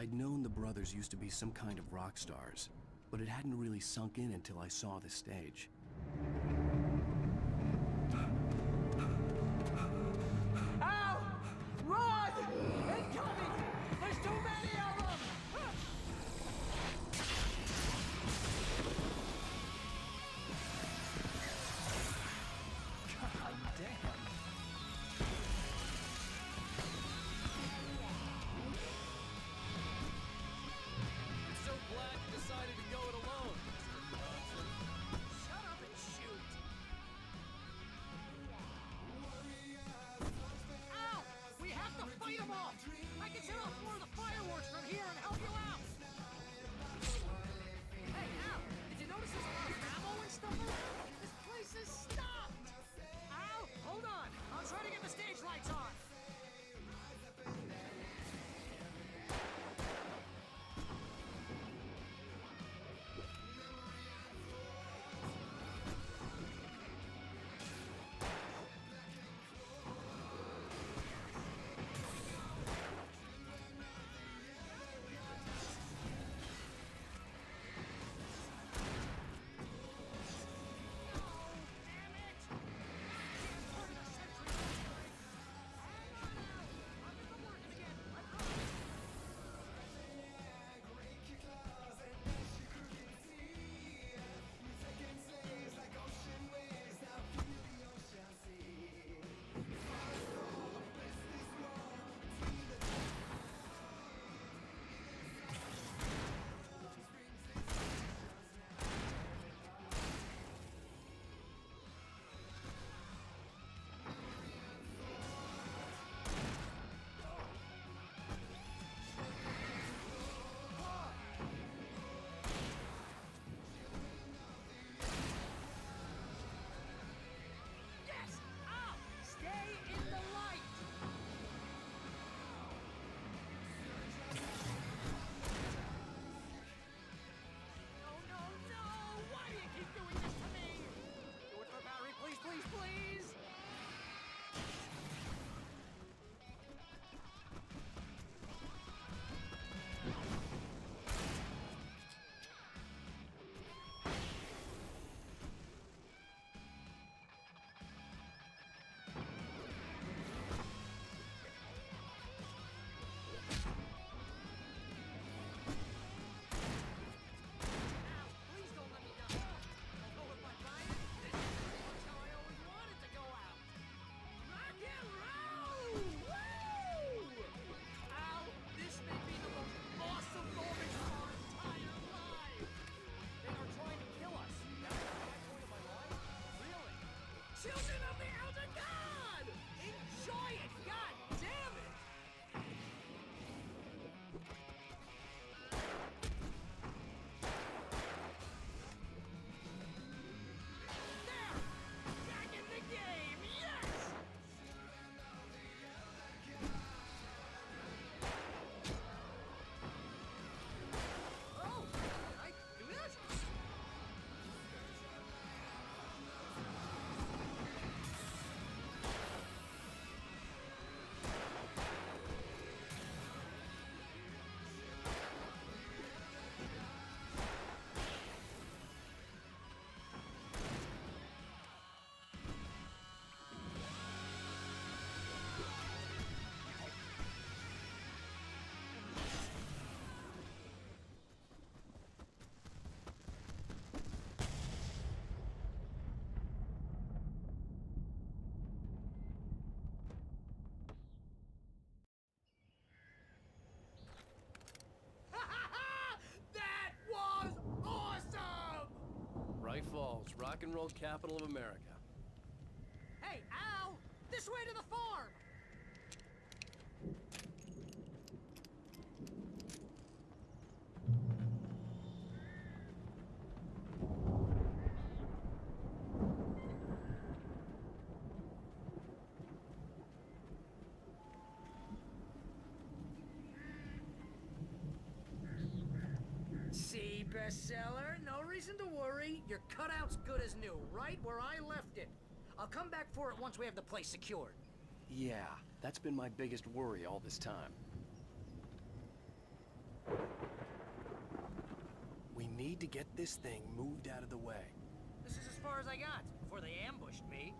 [SPEAKER 1] I'd known the brothers used to be some kind of rock stars, but it hadn't really sunk in until I saw the stage.
[SPEAKER 2] Ow! Run! Incoming! There's too many of them!
[SPEAKER 12] God damn. I'm so glad you decided to go it alone, Mr. Johnson.
[SPEAKER 2] Shut up and shoot! Ow! We have to fight them off! I can set off more of the fireworks from here and help you out! Hey, Al! Did you notice there's a lot of ammo and stuff around? This place is stopped! Al! Hold on! I'll try to get the stage lights on! Yes! Al! Stay in the light! No, no, no! Why do you keep doing this to me? Do it for Barry, please, please, please! Al, please don't let me down. Although if I buy it, this is pretty much how I always wanted to go out. Rock and roll! Woo! Al, this may be the most awesome moment of our entire lives. They are trying to kill us. That's the high point of my life? Really? Children of the Elder God! Enjoy it! God damn it! There! Back in the game! Yes! Oh! Can I do this? That was awesome!
[SPEAKER 12] Bright Falls, rock and roll capital of America.
[SPEAKER 2] Hey, Al! This way to the farm! See, bestseller? No reason to worry. Your cutout's good as new, right where I left it. I'll come back for it once we have the place secured.
[SPEAKER 1] Yeah, that's been my biggest worry all this time. We need to get this thing moved out of the way.
[SPEAKER 6] This is as far as I got before they ambushed me.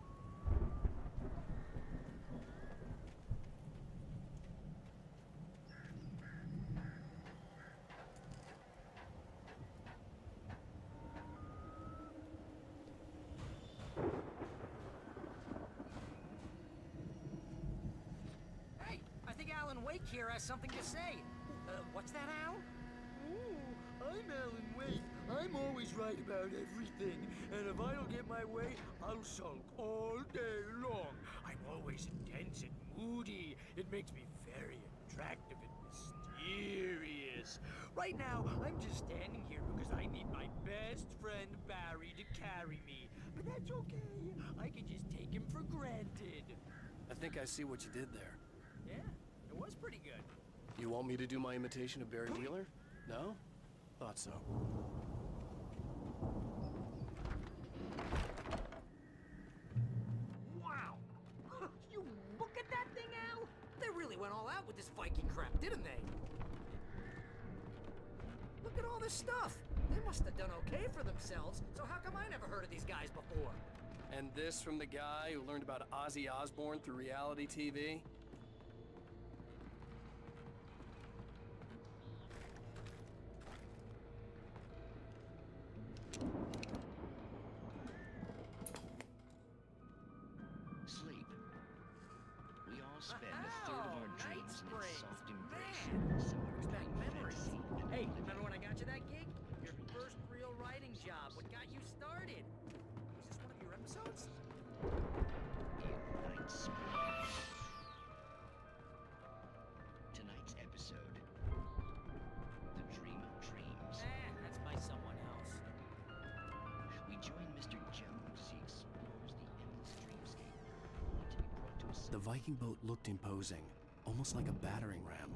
[SPEAKER 6] Hey, I think Alan Wake here has something to say. What's that, Al?
[SPEAKER 14] Oh, I'm Alan Wake. I'm always right about everything, and if I don't get my way, I'll sulk all day long. I'm always intense and moody. It makes me very attractive and mysterious. Right now, I'm just standing here because I need my best friend Barry to carry me. But that's okay. I can just take him for granted.
[SPEAKER 1] I think I see what you did there.
[SPEAKER 6] Yeah, it was pretty good.
[SPEAKER 1] You want me to do my imitation of Barry Wheeler? No? Thought so.
[SPEAKER 6] Wow! You look at that thing, Al! They really went all out with this Viking crap, didn't they? Look at all this stuff! They must have done okay for themselves, so how come I never heard of these guys before?
[SPEAKER 1] And this from the guy who learned about Ozzy Osbourne through reality TV?
[SPEAKER 15] Sleep. We all spend a third of our dreams in its soft embrace.
[SPEAKER 6] Where's that memory? Hey, remember when I got you that gig? Your first real writing job. What got you started? Was this one of your episodes?
[SPEAKER 15] Night Springs. Tonight's episode. The Dream of Dreams.
[SPEAKER 6] That's by someone else.
[SPEAKER 15] We join Mr. Jones as he explores the endless dreamscape, only to be brought to a
[SPEAKER 1] The Viking boat looked imposing, almost like a battering ram.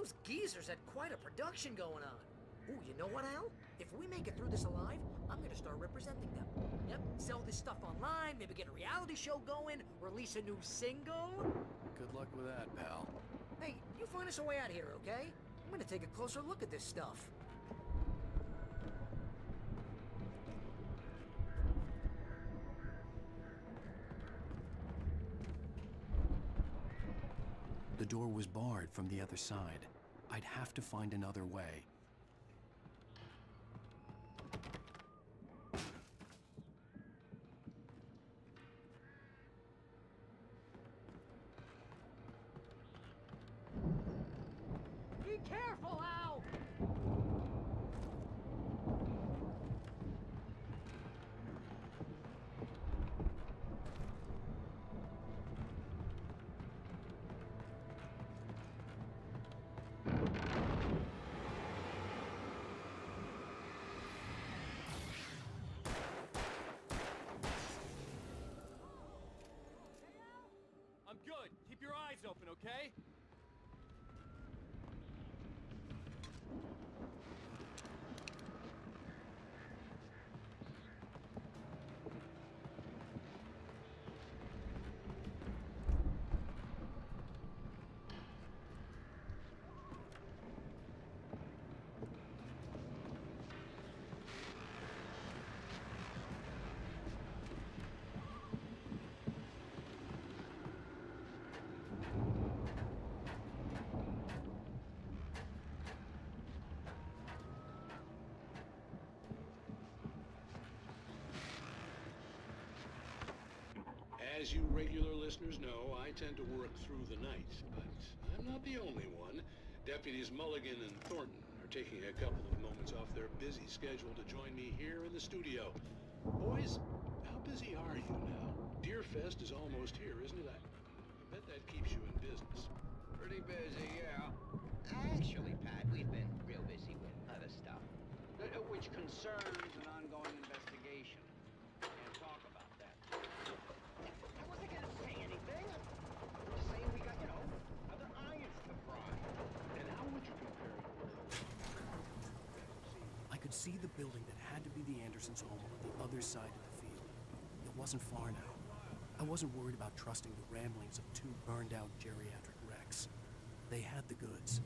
[SPEAKER 6] Those geezers had quite a production going on. Ooh, you know what, Al? If we make it through this alive, I'm gonna start representing them. Yep, sell this stuff online, maybe get a reality show going, release a new single.
[SPEAKER 1] Good luck with that, pal.
[SPEAKER 6] Hey, you find us a way out of here, okay? I'm gonna take a closer look at this stuff.
[SPEAKER 1] The door was barred from the other side. I'd have to find another way.
[SPEAKER 2] Be careful, Al!
[SPEAKER 12] I'm good. Keep your eyes open, okay?
[SPEAKER 16] As you regular listeners know, I tend to work through the night, but I'm not the only one. Deputies Mulligan and Thornton are taking a couple of moments off their busy schedule to join me here in the studio. Boys, how busy are you now? Deerfest is almost here, isn't it? I bet that keeps you in business.
[SPEAKER 15] Pretty busy, yeah. Actually, Pat, we've been real busy with other stuff. Which concerns an ongoing investigation. Can't talk about that. I wasn't gonna say anything. I'm just saying we got, other irons to fry.
[SPEAKER 16] And how would you compare it to
[SPEAKER 1] I could see the building that had to be the Andersons' home on the other side of the field. It wasn't far now. I wasn't worried about trusting the ramblings of two burned-out geriatric wrecks. They had the goods.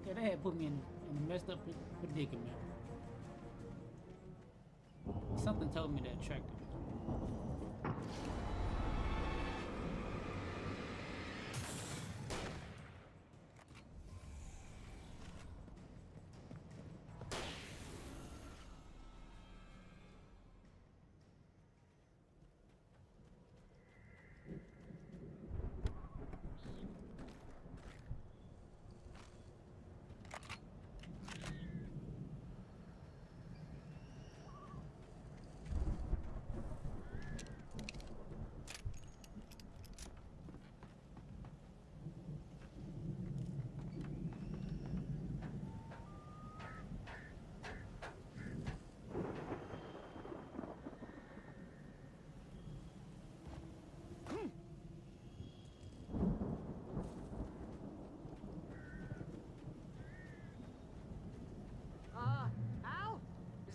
[SPEAKER 11] Yeah, they had put me in a messed up predicament. Something told me to attract them.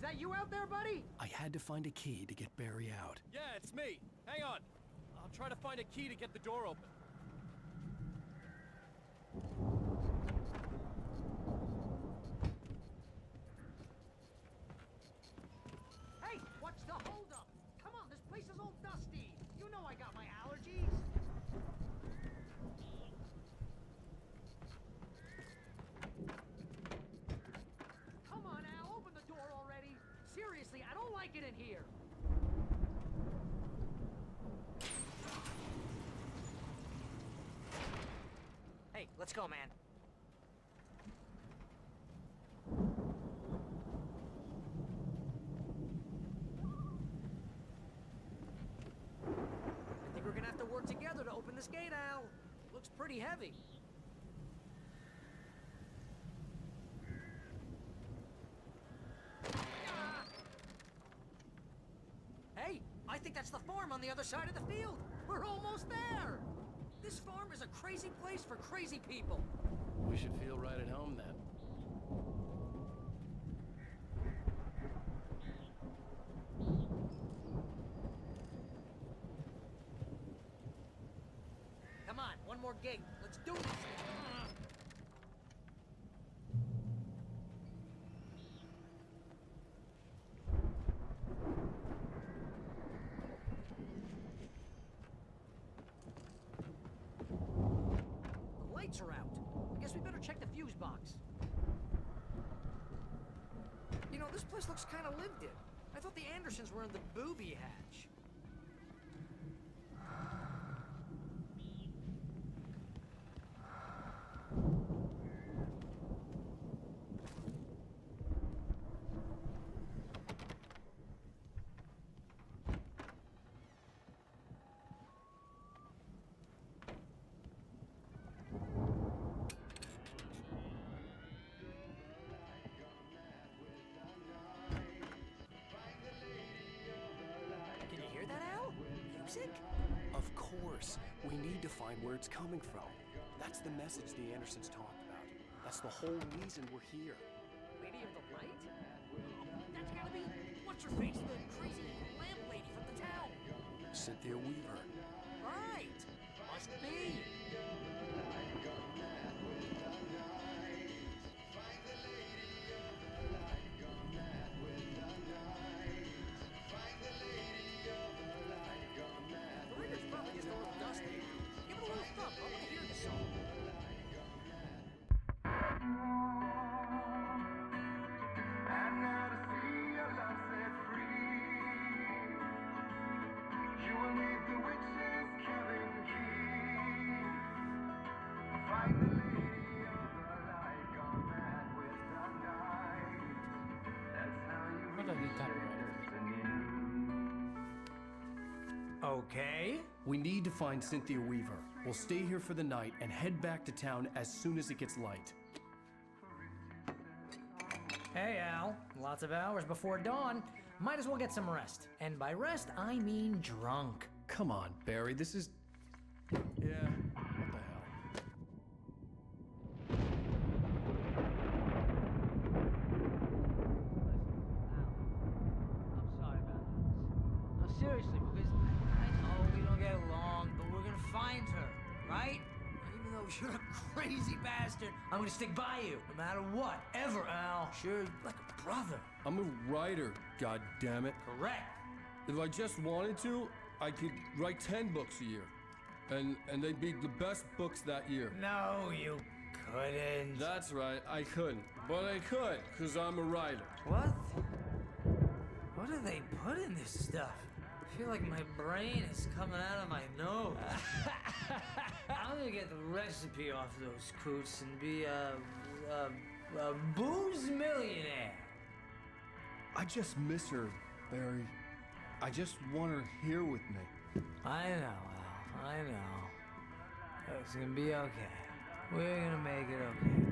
[SPEAKER 2] that you out there, buddy?
[SPEAKER 1] I had to find a key to get Barry out.
[SPEAKER 12] Yeah, it's me. Hang on. I'll try to find a key to get the door open.
[SPEAKER 2] Hey, what's the holdup? Come on, this place is all dusty. You know I got my allergies. Come on, Al, open the door already. Seriously, I don't like it in here.
[SPEAKER 6] Hey, let's go, man.
[SPEAKER 2] I think we're gonna have to work together to open this gate, Al. Looks pretty heavy. Hey, I think that's the farm on the other side of the field. We're almost there. This farm is a crazy place for crazy people.
[SPEAKER 1] We should feel right at home then.
[SPEAKER 2] Come on, one more gate. Let's do this. The lights are out. I guess we better check the fuse box. You know, this place looks kind of lived in. I thought the Andersons were in the booby hatch. Can you hear that, Al? Music?
[SPEAKER 1] Of course. We need to find where it's coming from. That's the message the Andersons talked about. That's the whole reason we're here.
[SPEAKER 2] Lady of the Light? That's gotta be... What's her face? The crazy lamp lady from the town.
[SPEAKER 1] Cynthia Weaver.
[SPEAKER 2] Right. Must be. The record's probably just a little dusty. Give it a little thump. I want to hear the song.
[SPEAKER 11] What do I get copyrighted?
[SPEAKER 2] Okay.
[SPEAKER 1] We need to find Cynthia Weaver. We'll stay here for the night and head back to town as soon as it gets light.
[SPEAKER 2] Hey, Al. Lots of hours before dawn. Might as well get some rest. And by rest, I mean drunk.
[SPEAKER 1] Come on, Barry, this is... Yeah, what the hell?
[SPEAKER 6] I'm sorry about this. No, seriously, because I know we don't get along, but we're gonna find her, right? Even though you're a crazy bastard, I'm gonna stick by you, no matter what, ever, Al. Sure, like a brother.
[SPEAKER 17] I'm a writer, goddammit.
[SPEAKER 6] Correct.
[SPEAKER 17] If I just wanted to, I could write 10 books a year. And they'd be the best books that year.
[SPEAKER 2] No, you couldn't.
[SPEAKER 17] That's right, I couldn't. But I could, because I'm a writer.
[SPEAKER 2] What? What do they put in this stuff? I feel like my brain is coming out of my nose. I'm gonna get the recipe off those coots and be a booze millionaire.
[SPEAKER 17] I just miss her, Barry. I just want her here with me.
[SPEAKER 2] I know, Al. I know. It's gonna be okay. We're gonna make it okay.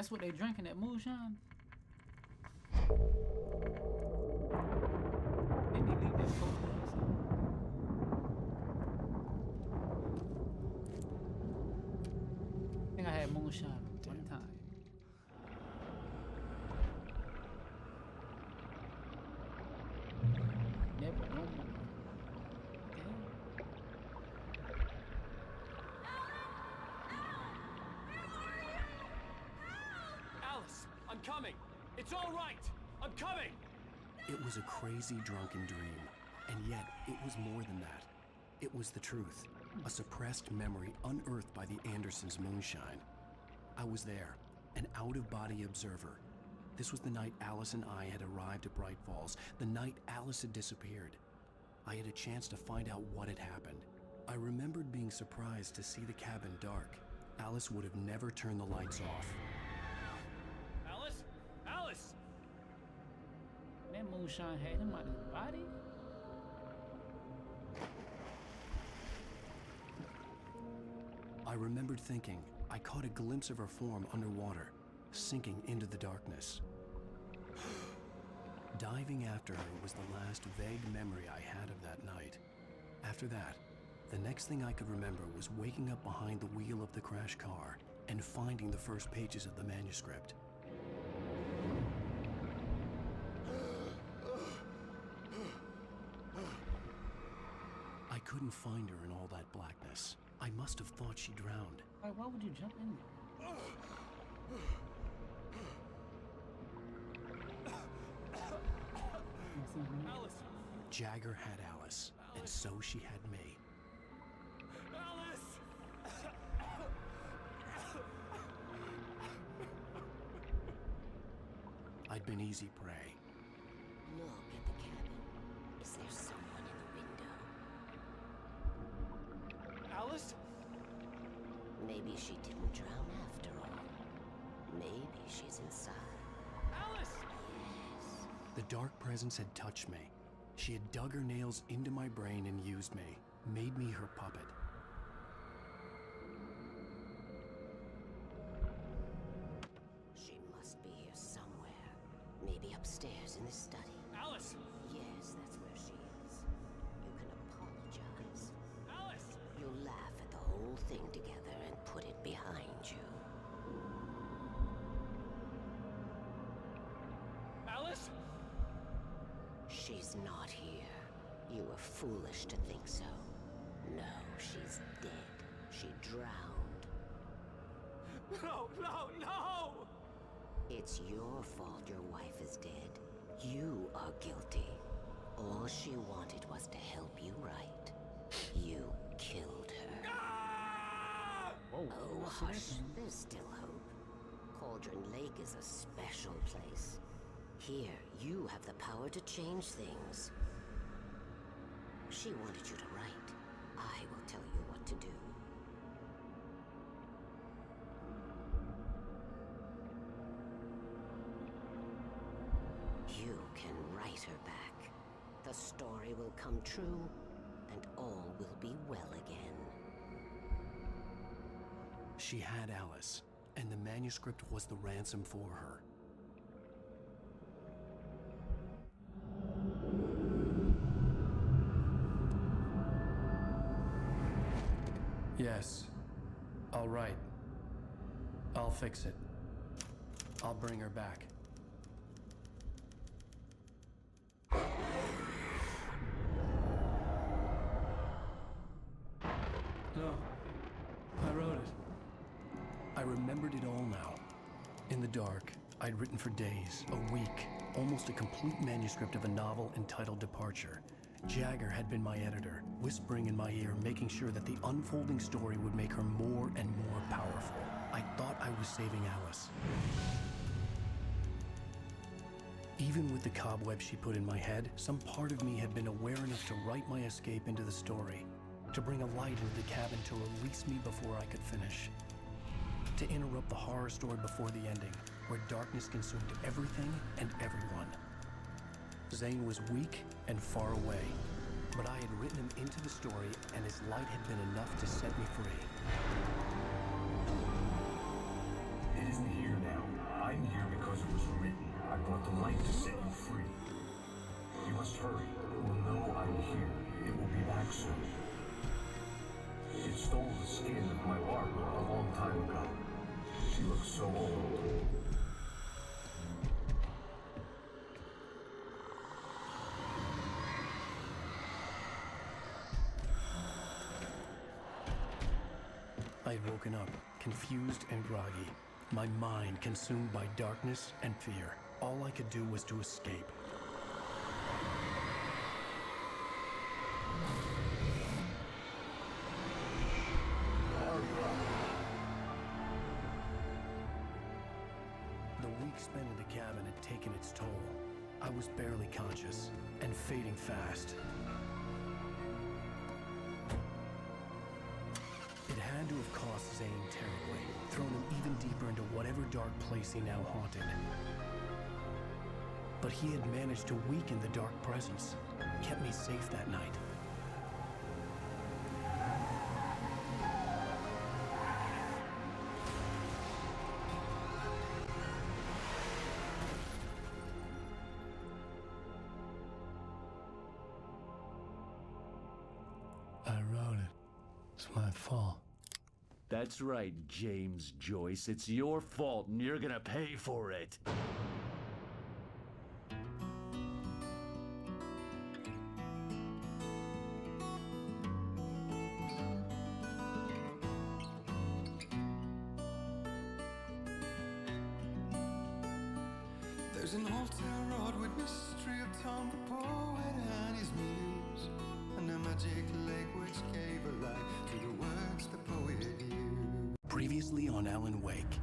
[SPEAKER 11] That's what they drinking at moonshine. Didn't he leave that poster or something? I think I had moonshine one time. Never no more.
[SPEAKER 12] Alice, I'm coming. It's all right. I'm coming.
[SPEAKER 1] It was a crazy drunken dream, and yet it was more than that. It was the truth, a suppressed memory unearthed by the Andersons' moonshine. I was there, an out-of-body observer. This was the night Alice and I had arrived at Bright Falls, the night Alice had disappeared. I had a chance to find out what had happened. I remembered being surprised to see the cabin dark. Alice would have never turned the lights off.
[SPEAKER 12] Alice? Alice!
[SPEAKER 11] That moonshine had him out of his body?
[SPEAKER 1] I remembered thinking I caught a glimpse of her form underwater, sinking into the darkness. Diving after her was the last vague memory I had of that night. After that, the next thing I could remember was waking up behind the wheel of the crashed car and finding the first pages of the manuscript. I couldn't find her in all that blackness. I must have thought she drowned.
[SPEAKER 11] Like, why would you jump in there?
[SPEAKER 12] Alice!
[SPEAKER 1] Jagger had Alice, and so she had me.
[SPEAKER 12] Alice!
[SPEAKER 1] I'd been easy prey.
[SPEAKER 18] Look at the cabin. Is there someone in the window?
[SPEAKER 12] Alice?
[SPEAKER 18] Maybe she didn't drown after all. Maybe she's inside.
[SPEAKER 12] Alice!
[SPEAKER 18] Yes.
[SPEAKER 1] The dark presence had touched me. She had dug her nails into my brain and used me, made me her puppet.
[SPEAKER 18] She must be here somewhere. Maybe upstairs in the study.
[SPEAKER 12] Alice!
[SPEAKER 18] Yes, that's where she is. You can apologize.
[SPEAKER 12] Alice!
[SPEAKER 18] You'll laugh at the whole thing together and put it behind you.
[SPEAKER 12] Alice?
[SPEAKER 18] She's not here. You were foolish to think so. No, she's dead. She drowned.
[SPEAKER 12] No, no, no!
[SPEAKER 18] It's your fault your wife is dead. You are guilty. All she wanted was to help you right. You killed her.
[SPEAKER 12] Ah!
[SPEAKER 11] Whoa,
[SPEAKER 18] Oh, hush. There's still hope. Cauldron Lake is a special place. Here, you have the power to change things. She wanted you to write. I will tell you what to do. You can write her back. The story will come true, and all will be well again.
[SPEAKER 1] She had Alice, and the manuscript was the ransom for her. Yes. All right. I'll fix it. I'll bring her back. No. I wrote it. I remembered it all now. In the dark, I'd written for days, a week, almost a complete manuscript of a novel entitled Departure. Jagger had been my editor, whispering in my ear, making sure that the unfolding story would make her more and more powerful. I thought I was saving Alice. Even with the cobweb she put in my head, some part of me had been aware enough to write my escape into the story, to bring a light into the cabin to release me before I could finish, to interrupt the horror story before the ending, where darkness consumed everything and everyone. Zane was weak and far away, but I had written him into the story, and his light had been enough to set me free.
[SPEAKER 13] It is the here now. came here because it was written. I brought the light to set you free. You must hurry. It will know I'm here. It will be back soon. It stole the skin of my Barbara a long time ago. She looks so old.
[SPEAKER 1] I had woken up, confused and groggy, my mind consumed by darkness and fear. All I could do was to escape. The week spent in the cabin had taken its toll. I was barely conscious and fading fast. It had to have cost Zane terribly, thrown him even deeper into whatever dark place he now haunted. But he had managed to weaken the dark presence, kept me safe that night. I wrote it. It's my fault.
[SPEAKER 19] That's right, James Joyce. It's your fault, and you're gonna pay for it.
[SPEAKER 20] There's an old town road with mystery of Tom the poet and his muse, and a magic lake which gave a light to the words the poet used.
[SPEAKER 1] Previously on Alan Wake.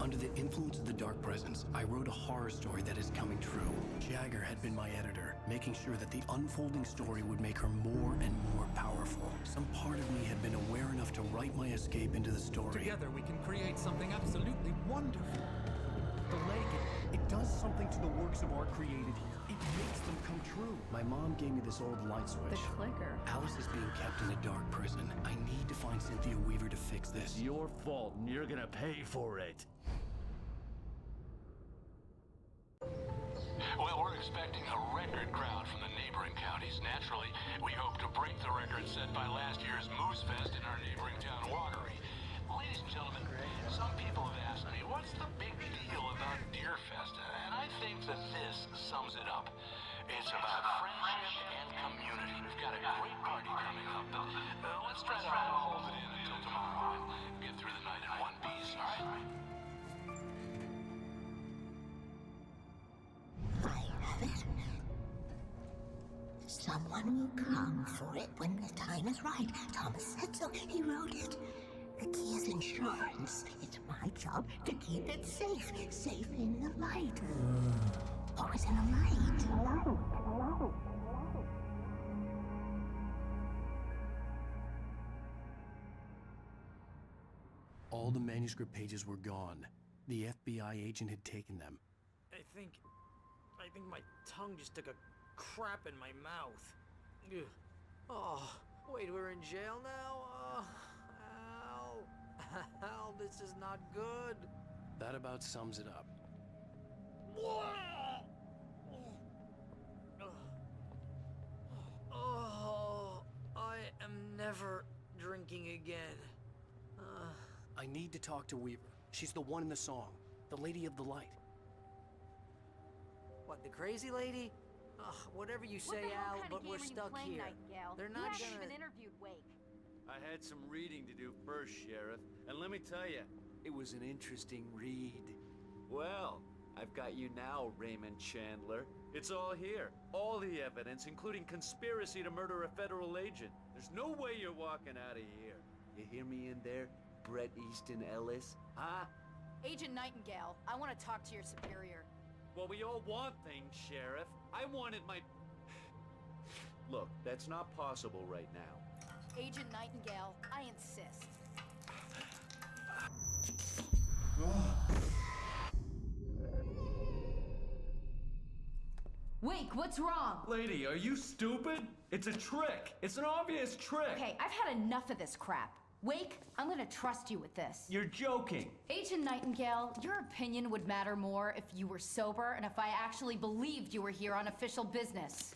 [SPEAKER 1] Under the influence of the dark presence, I wrote a horror story that is coming true. Jagger had been my editor, making sure that the unfolding story would make her more and more powerful. Some part of me had been aware enough to write my escape into the story.
[SPEAKER 21] Together we can create something absolutely wonderful.
[SPEAKER 1] The lake, it does something to the works of art created here. It makes them come true. My mom gave me this old light switch.
[SPEAKER 22] The clicker.
[SPEAKER 1] Alice is being kept in a dark prison. I need to find Cynthia Weaver to fix this.
[SPEAKER 19] It's your fault, and you're gonna pay for it.
[SPEAKER 23] Well, we're expecting a record crowd from the neighboring counties. Naturally, we hope to break the record set by last year's Moose Fest in our neighboring town, Watery. Ladies and gentlemen, some people have asked me, what's the big deal about Deer Fest? And I think that this sums it up. It's about friendship and community. We've got a great party coming up. Let's try to hold it in until tomorrow and get through the night in one piece, all right?
[SPEAKER 18] I have it. Someone will come for it when the time is right. Thomas said so. He wrote it. The key is insurance. It's my job to keep it safe. Safe in the light. Always in the light.
[SPEAKER 1] All the manuscript pages were gone. The FBI agent had taken them.
[SPEAKER 2] I think my tongue just took a crap in my mouth. Ugh. Oh, wait, we're in jail now? Al, this is not good.
[SPEAKER 1] That about sums it up.
[SPEAKER 2] Oh, I am never drinking again.
[SPEAKER 1] I need to talk to Weaver. She's the one in the song. The Lady of the Light.
[SPEAKER 2] What, the crazy lady? Ugh, whatever you say, Al, but we're stuck here. They're not
[SPEAKER 3] You haven't
[SPEAKER 2] gonna...
[SPEAKER 3] even interviewed Wake.
[SPEAKER 19] I had some reading to do first, Sheriff, and let me tell you, it was an interesting read. Well, I've got you now, Raymond Chandler. It's all here. All the evidence, including conspiracy to murder a federal agent. There's no way you're walking out of here. You hear me in there, Bret Easton Ellis? Huh?
[SPEAKER 3] Agent Nightingale, I want to talk to your superior.
[SPEAKER 19] Well, we all want things, Sheriff. I wanted my... Look, that's not possible right now.
[SPEAKER 3] Agent Nightingale, I insist.
[SPEAKER 24] Wake, what's wrong?
[SPEAKER 19] Lady, are you stupid? It's a trick. It's an obvious trick.
[SPEAKER 24] Okay, I've had enough of this crap.
[SPEAKER 5] Wake, I'm gonna trust you with this.
[SPEAKER 19] You're joking.
[SPEAKER 5] Agent Nightingale, your opinion would matter more if you were sober and if I actually believed you were here on official business.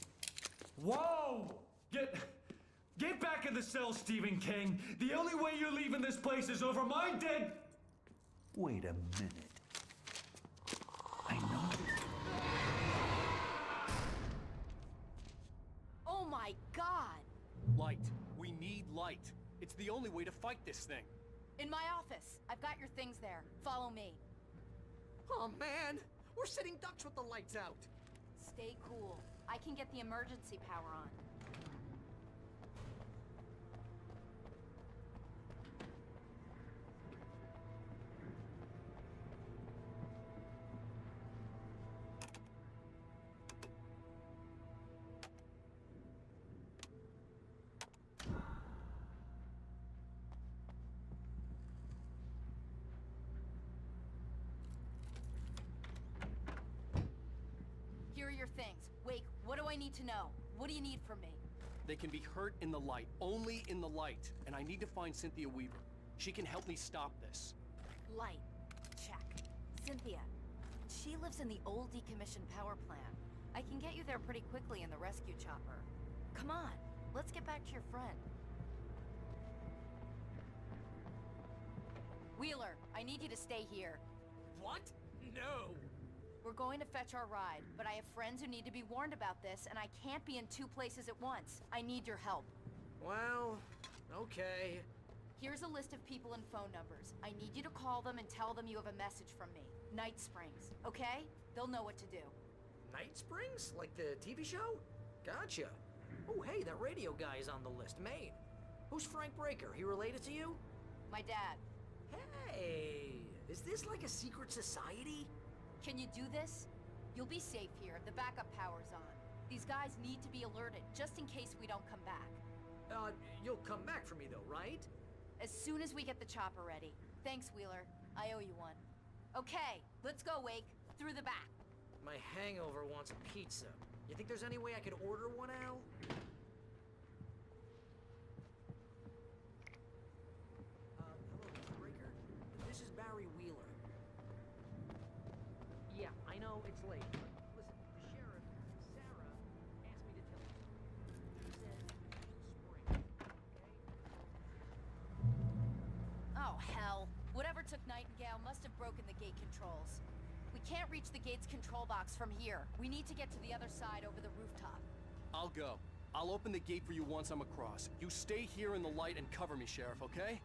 [SPEAKER 8] Whoa! Get back in the cell, Stephen King. The only way you're leaving this place is over my dead...
[SPEAKER 19] Wait a minute. I know.
[SPEAKER 5] Oh my God!
[SPEAKER 1] Light. We need light. It's the only way to fight this thing.
[SPEAKER 5] In my office. I've got your things there. Follow me.
[SPEAKER 2] Oh man, we're sitting ducks with the lights out.
[SPEAKER 5] Stay cool. I can get the emergency power on. Here are your things. Wake, what do I need to know? What do you need from me?
[SPEAKER 1] They can be hurt in the light, only in the light. And I need to find Cynthia Weaver. She can help me stop this.
[SPEAKER 5] Light. Check. Cynthia. She lives in the old decommissioned power plant. I can get you there pretty quickly in the rescue chopper. Come on, let's get back to your friend. Wheeler, I need you to stay here.
[SPEAKER 2] What? No.
[SPEAKER 5] We're going to fetch our ride, but I have friends who need to be warned about this, and I can't be in two places at once. I need your help.
[SPEAKER 2] Well, okay.
[SPEAKER 5] Here's a list of people and phone numbers. I need you to call them and tell them you have a message from me. Night Springs, okay? They'll know what to do.
[SPEAKER 6] Night Springs? Like the TV show? Gotcha. Oh, hey, that radio guy is on the list. Maine. Who's Frank Breaker? He related to you?
[SPEAKER 5] My dad.
[SPEAKER 6] Hey, is this like a secret society?
[SPEAKER 5] Can you do this? You'll be safe here. The backup power's on. These guys need to be alerted, just in case we don't come back.
[SPEAKER 6] You'll come back for me though, right?
[SPEAKER 5] As soon as we get the chopper ready. Thanks, Wheeler. I owe you one. Okay, let's go, Wake. Through the back.
[SPEAKER 6] My hangover wants a pizza. You think there's any way I could order one, Al? Hello, Mr. Breaker. This is Barry Wheeler. Yeah, I know it's late, but listen, the sheriff, Sarah, asked me to tell you something. She said you should spring, okay?
[SPEAKER 5] Oh, hell. Whatever took Nightingale must have broken the gate controls. We can't reach the gate's control box from here. We need to get to the other side over the rooftop.
[SPEAKER 1] I'll go. I'll open the gate for you once I'm across. You stay here in the light and cover me, Sheriff, okay?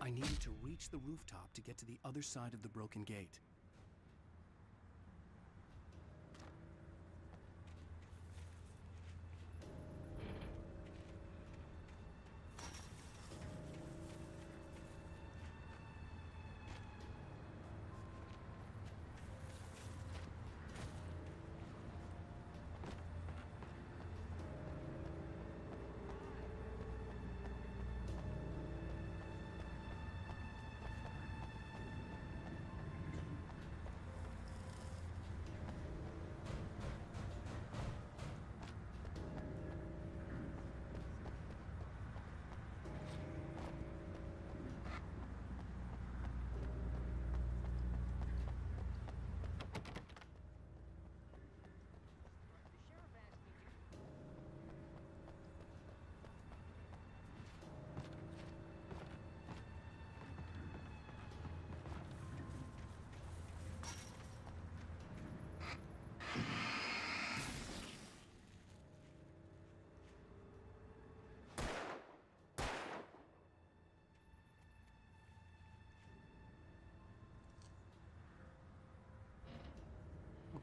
[SPEAKER 1] I needed to reach the rooftop to get to the other side of the broken gate.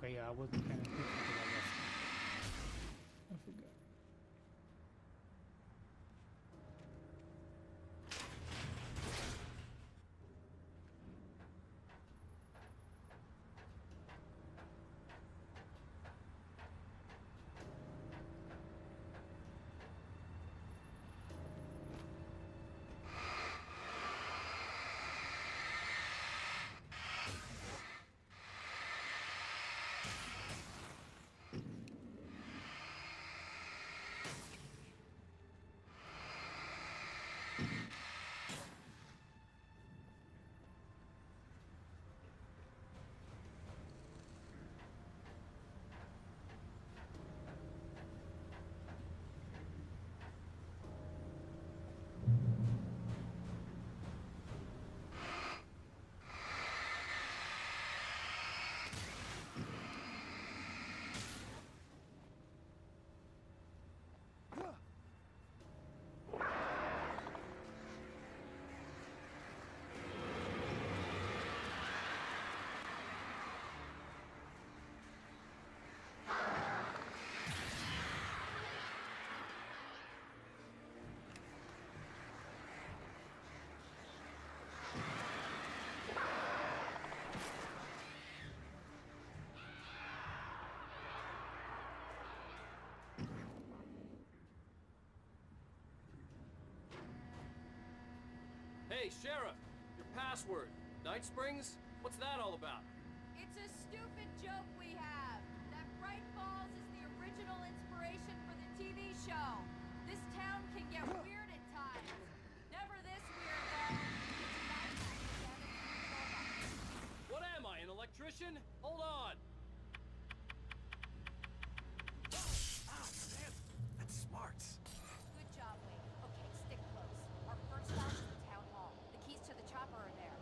[SPEAKER 11] Okay, yeah, I wasn't paying attention to that. I forgot.
[SPEAKER 12] Hey, Sheriff, your password. Night Springs? What's that all about?
[SPEAKER 3] It's a stupid joke we have. That Bright Falls is the original inspiration for the TV show. This town can get weird at times. Never this weird, though.
[SPEAKER 12] What am I, an electrician? Hold on.
[SPEAKER 1] Ah, damn. That's smart.
[SPEAKER 5] Good job, Wade. Okay, stick close. Our first stop is the town hall. The keys to the chopper are there.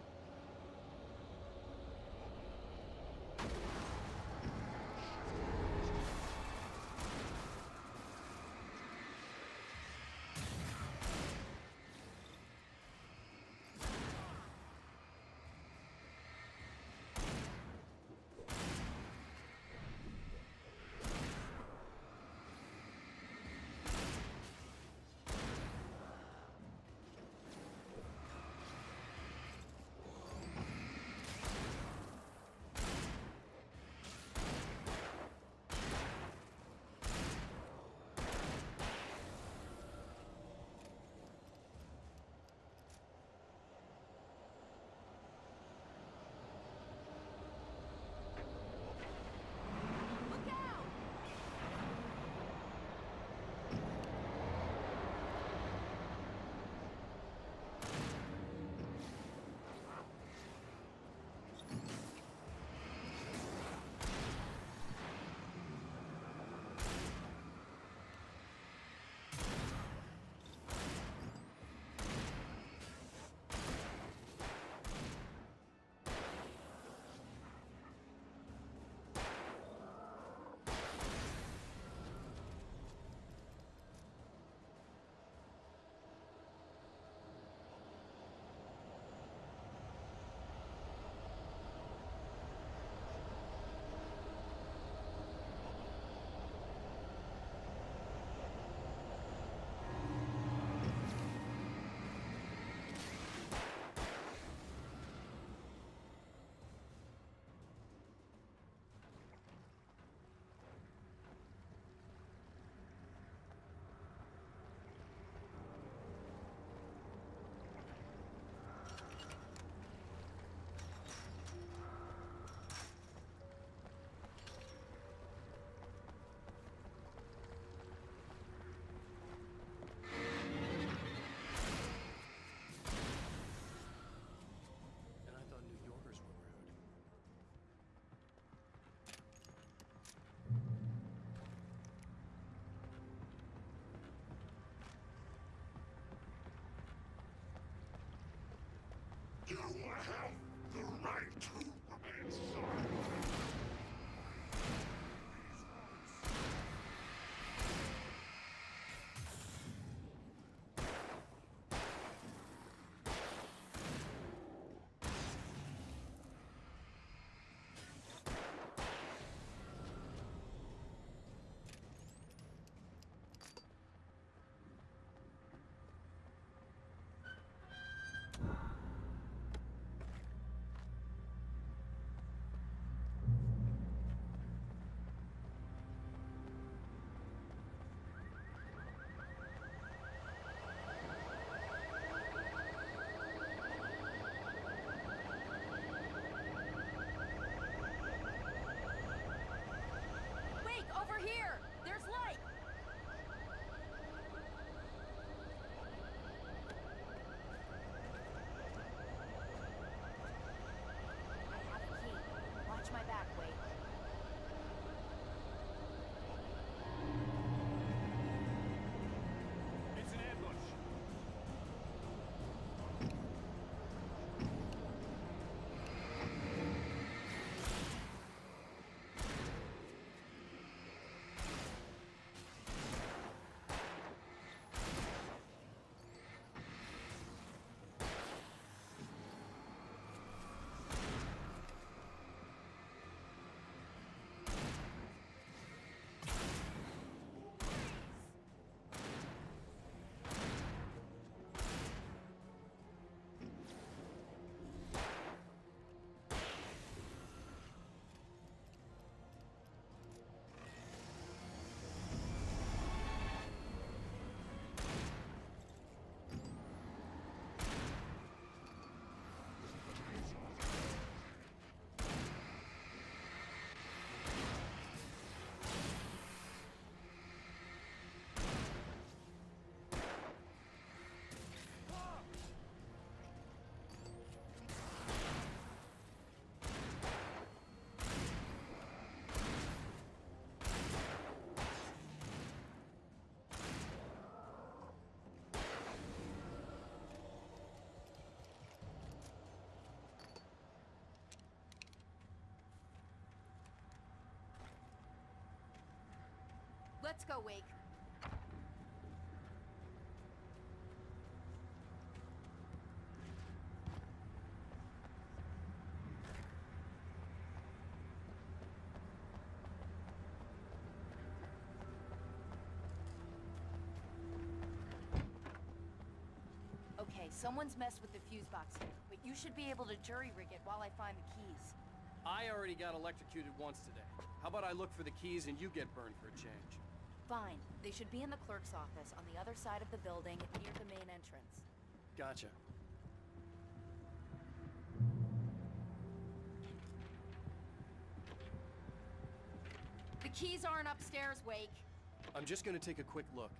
[SPEAKER 5] Let's go, Wake. Okay, someone's messed with the fuse box here, but you should be able to jury rig it while I find the keys.
[SPEAKER 12] I already got electrocuted once today. How about I look for the keys and you get burned for a change?
[SPEAKER 5] Fine. They should be in the clerk's office on the other side of the building near the main entrance.
[SPEAKER 12] Gotcha.
[SPEAKER 5] The keys aren't upstairs, Wake.
[SPEAKER 12] I'm just gonna take a quick look.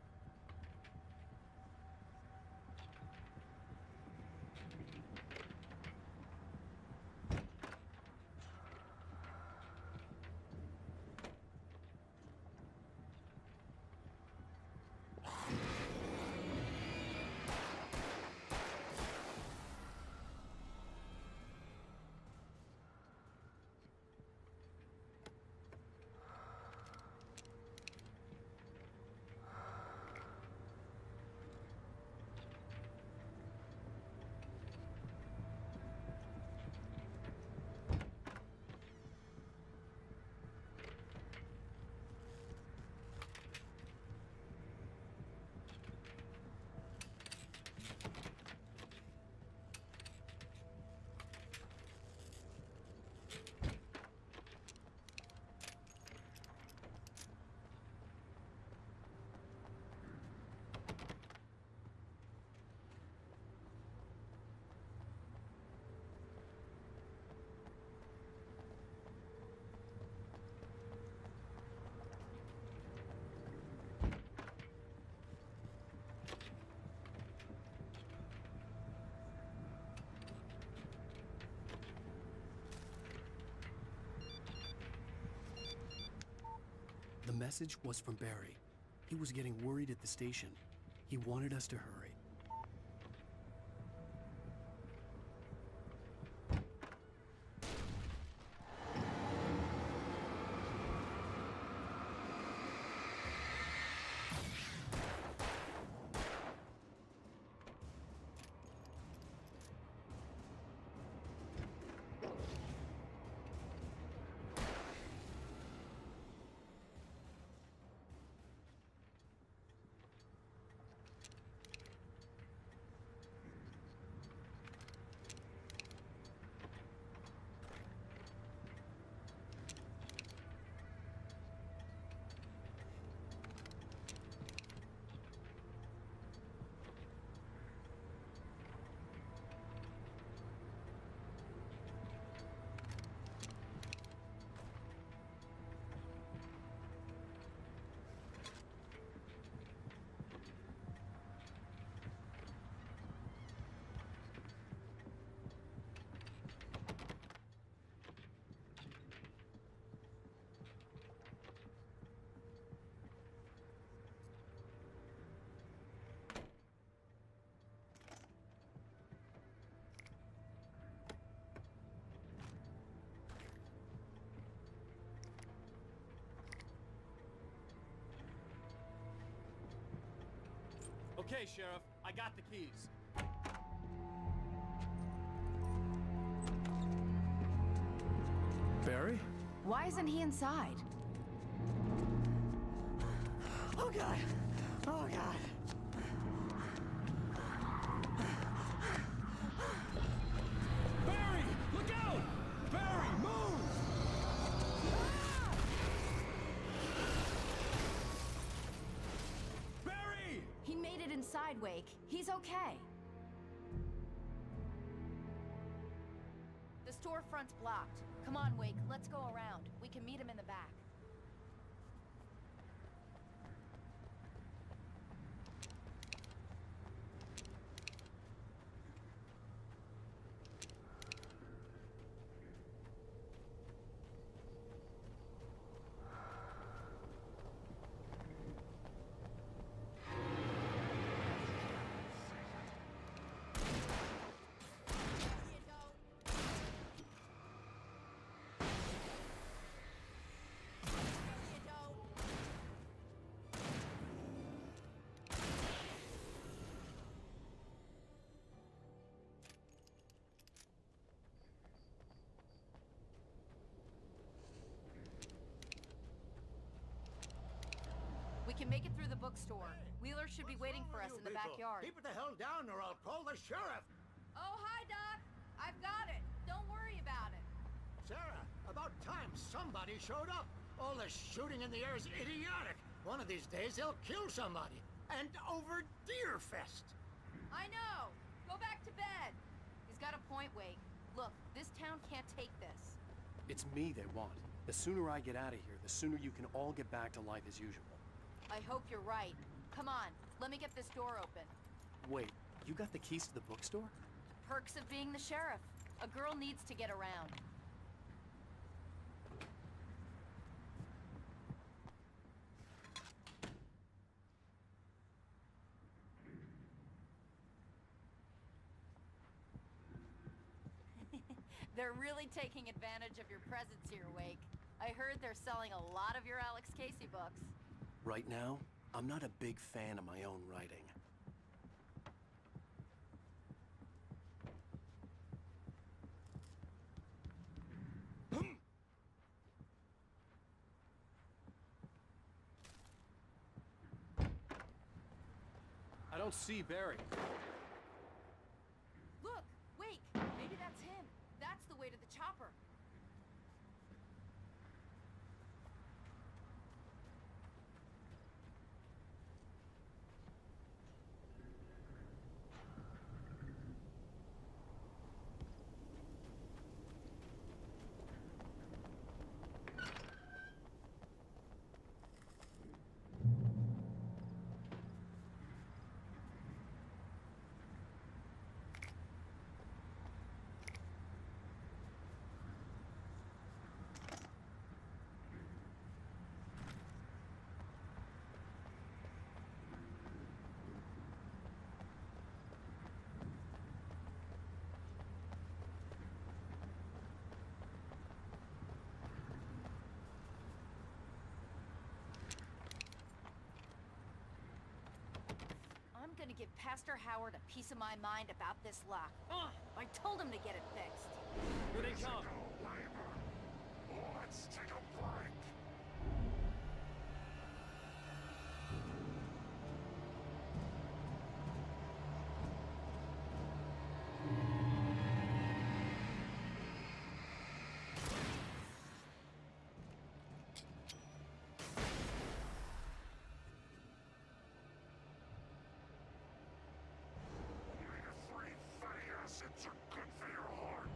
[SPEAKER 1] The message was from Barry. He was getting worried at the station. He wanted us to hurry.
[SPEAKER 12] Okay, Sheriff, I got the keys.
[SPEAKER 1] Barry?
[SPEAKER 5] Why isn't he inside?
[SPEAKER 2] Oh God! Oh God!
[SPEAKER 8] Barry! Look out! Barry, move! Barry!
[SPEAKER 5] He made it inside, Wake. He's okay. The storefront's blocked. Come on, Wake. Let's go around. We can meet him in the back.
[SPEAKER 3] bookstore. Wheeler should be waiting for us in the backyard.
[SPEAKER 7] Keep it the hell down or I'll call the sheriff.
[SPEAKER 3] Oh, hi, Doc. I've got it. Don't worry about it.
[SPEAKER 7] Sarah, about time somebody showed up. All the shooting in the air is idiotic. One of these days they'll kill somebody. And over Deerfest.
[SPEAKER 3] I know. Go back to bed. He's got a point, Wake. Look, this town can't take this.
[SPEAKER 1] It's me they want. The sooner I get out of here, the sooner you can all get back to life as usual.
[SPEAKER 3] I hope you're right. Come on, let me get this door open.
[SPEAKER 1] Wait, you got the keys to the bookstore?
[SPEAKER 3] Perks of being the sheriff. A girl needs to get around. They're really taking advantage of your presence here, Wake. I heard they're selling a lot of your Alex Casey books.
[SPEAKER 1] Right now, I'm not a big fan of my own writing.
[SPEAKER 12] I don't see Barry.
[SPEAKER 3] Look, Wake, maybe that's him. That's the way to the chopper. I'm gonna give Pastor Howard a piece of my mind about this lock. Ugh, I told him to get it fixed.
[SPEAKER 12] Here they come.
[SPEAKER 23] Let's take a break. Omega-3 fatty acids are good for your heart.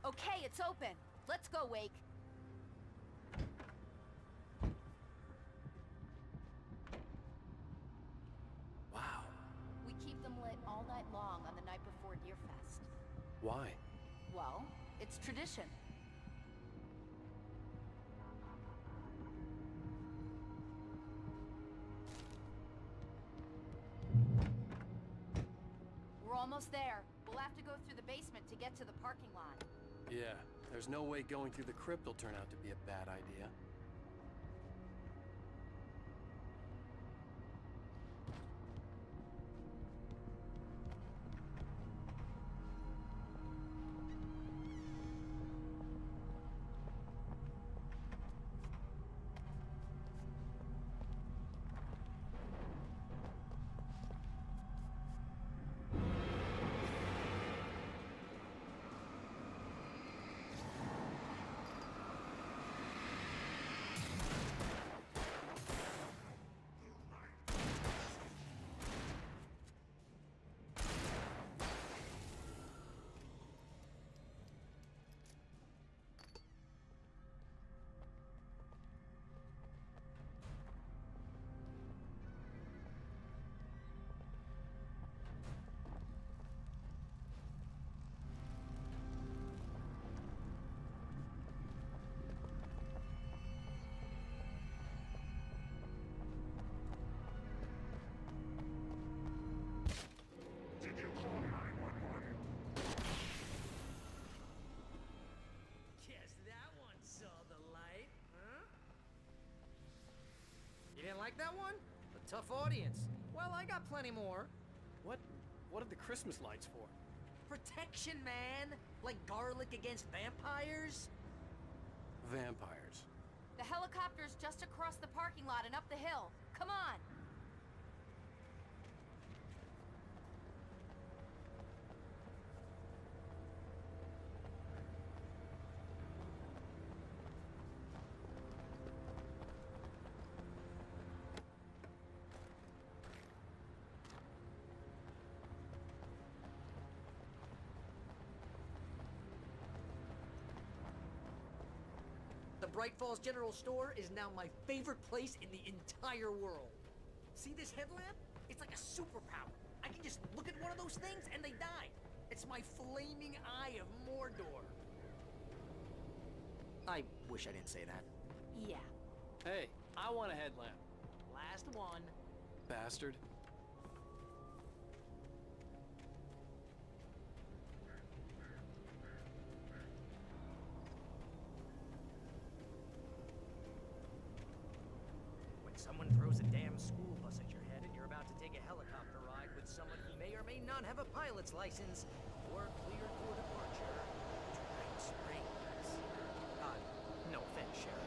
[SPEAKER 3] Okay, it's open. Let's go, Wake.
[SPEAKER 1] Wow.
[SPEAKER 3] We keep them lit all night long on the night before Deerfest.
[SPEAKER 1] Why?
[SPEAKER 3] Well, it's tradition. We're almost there. We'll have to go through the basement to get to the parking lot.
[SPEAKER 1] Yeah, there's no way going through the crypt will turn out to be a bad idea.
[SPEAKER 6] You didn't like that one? A tough audience. Well, I got plenty more.
[SPEAKER 12] What are the Christmas lights for?
[SPEAKER 6] Protection, man! Like garlic against vampires?
[SPEAKER 12] Vampires.
[SPEAKER 5] The helicopter's just across the parking lot and up the hill. Come on!
[SPEAKER 6] The Bright Falls General Store is now my favorite place in the entire world. See this headlamp? It's like a superpower. I can just look at one of those things and they die. It's my flaming eye of Mordor. I wish I didn't say that.
[SPEAKER 5] Yeah.
[SPEAKER 12] Hey, I want a headlamp.
[SPEAKER 6] Last one.
[SPEAKER 12] Bastard.
[SPEAKER 6] Someone throws a damn school bus at your head and you're about to take a helicopter ride with someone who may or may not have a pilot's license or cleared for departure to Night Springs. No offense, Sheriff.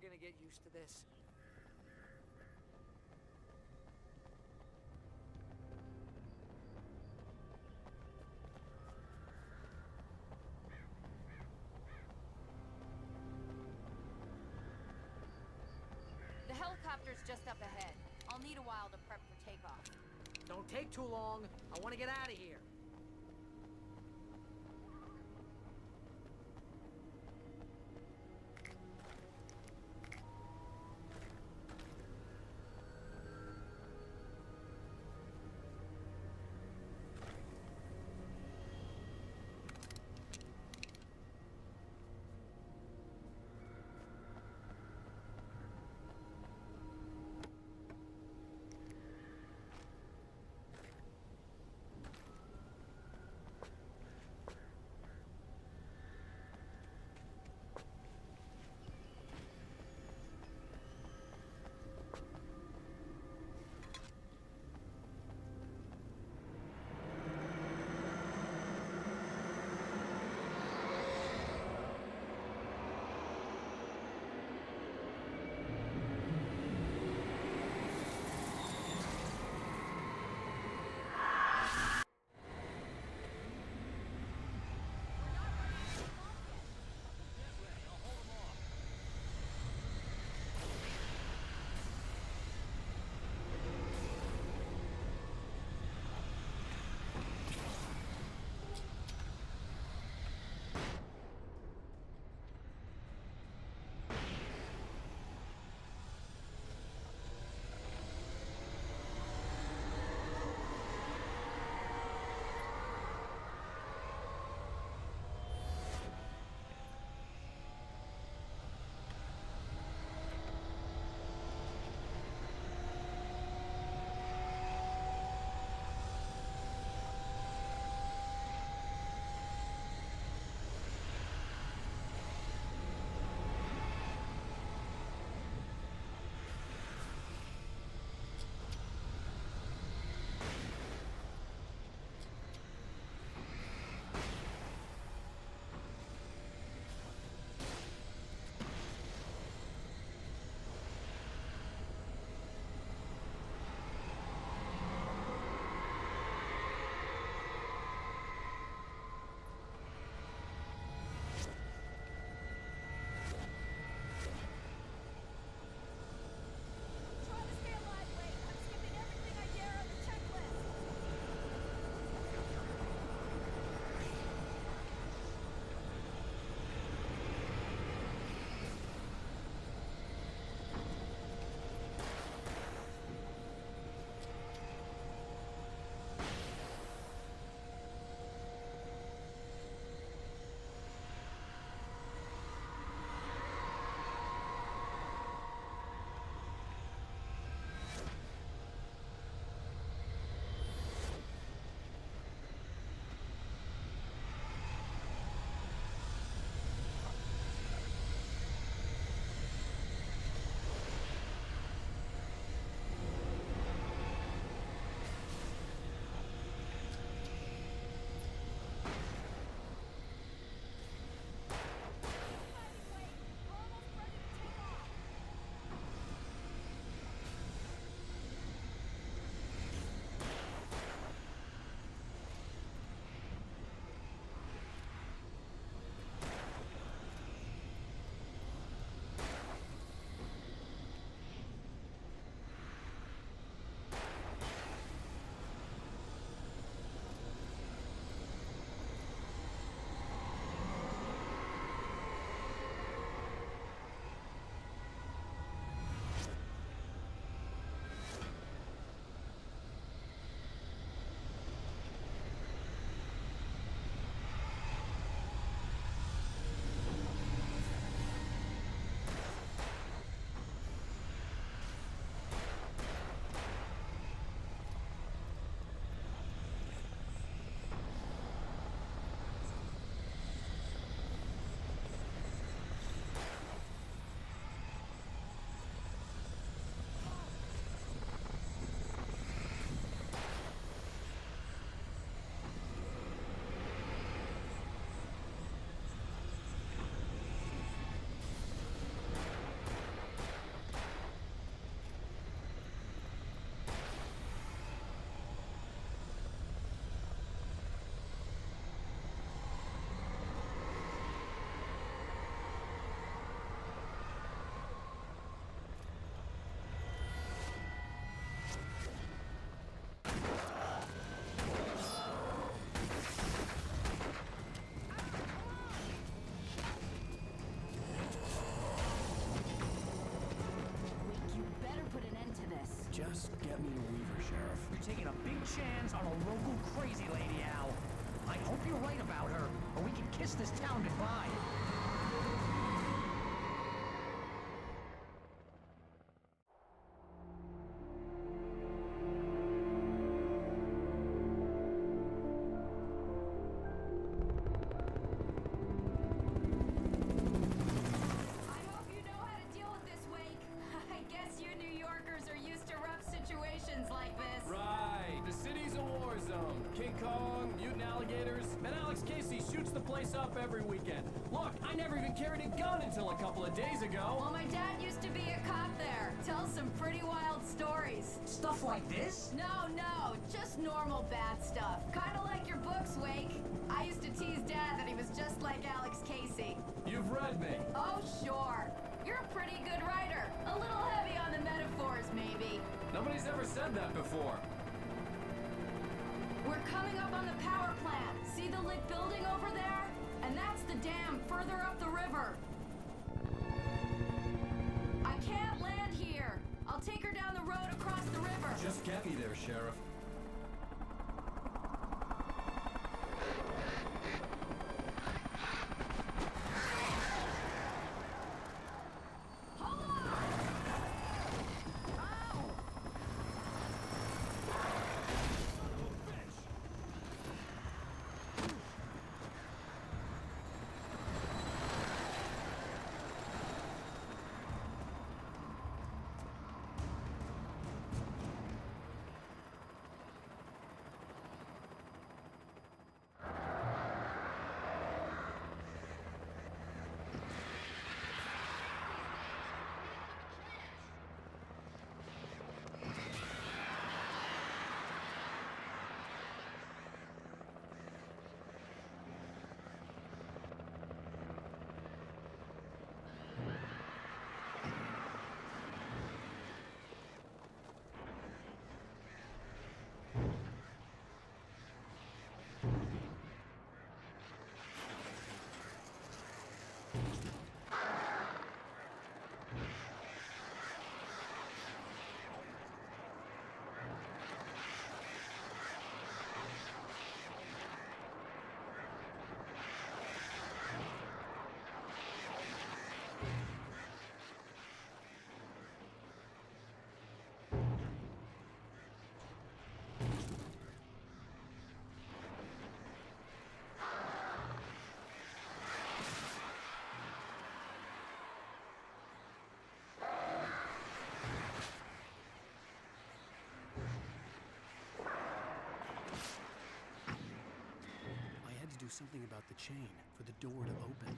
[SPEAKER 6] Gonna get used to this.
[SPEAKER 5] The helicopter's just up ahead. I'll need a while to prep for takeoff.
[SPEAKER 6] Don't take too long. I want to get out of here.
[SPEAKER 1] Just get me to Weaver, Sheriff.
[SPEAKER 6] You're taking a big chance on a local crazy lady, Al. I hope you're right about her, or we can kiss this town goodbye.
[SPEAKER 9] Every weekend. Look, I never even carried a gun until a couple of days ago.
[SPEAKER 3] Well, my dad used to be a cop there. Tells some pretty wild stories.
[SPEAKER 6] Stuff like this?
[SPEAKER 3] No, just normal bad stuff. Kinda like your books, Wake. I used to tease Dad that he was just like Alex Casey.
[SPEAKER 9] You've read me.
[SPEAKER 3] Oh, sure. You're a pretty good writer. A little heavy on the metaphors, maybe.
[SPEAKER 9] Nobody's ever said that before.
[SPEAKER 3] We're coming up on the power plant. See the lit building over there? And that's the dam further up the river. I can't land here. I'll take her down the road across the river.
[SPEAKER 9] Just get me there, Sheriff.
[SPEAKER 1] Do something about the chain for the door to open.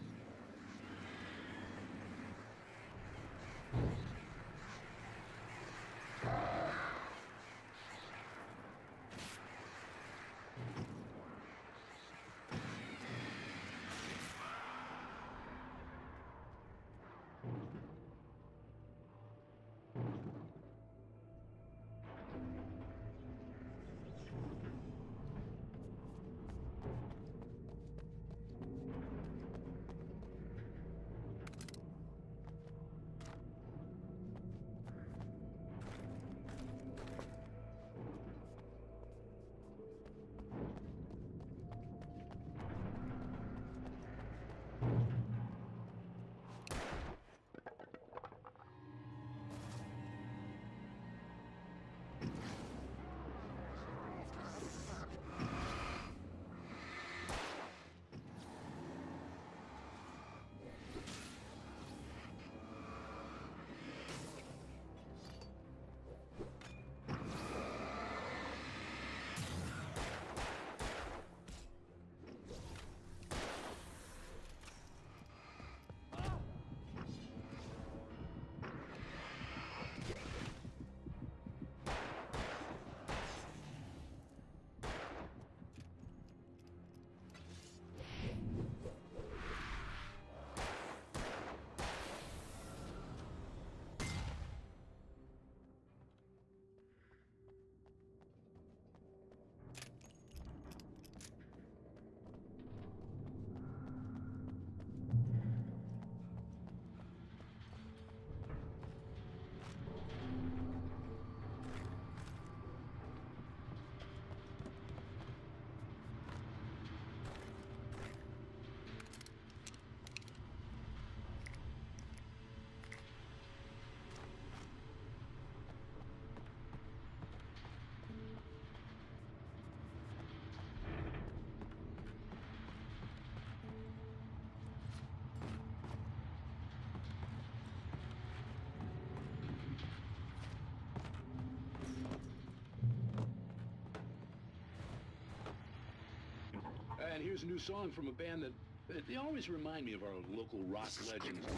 [SPEAKER 16] here's a new song from a band that they always remind me of our local rock legends. I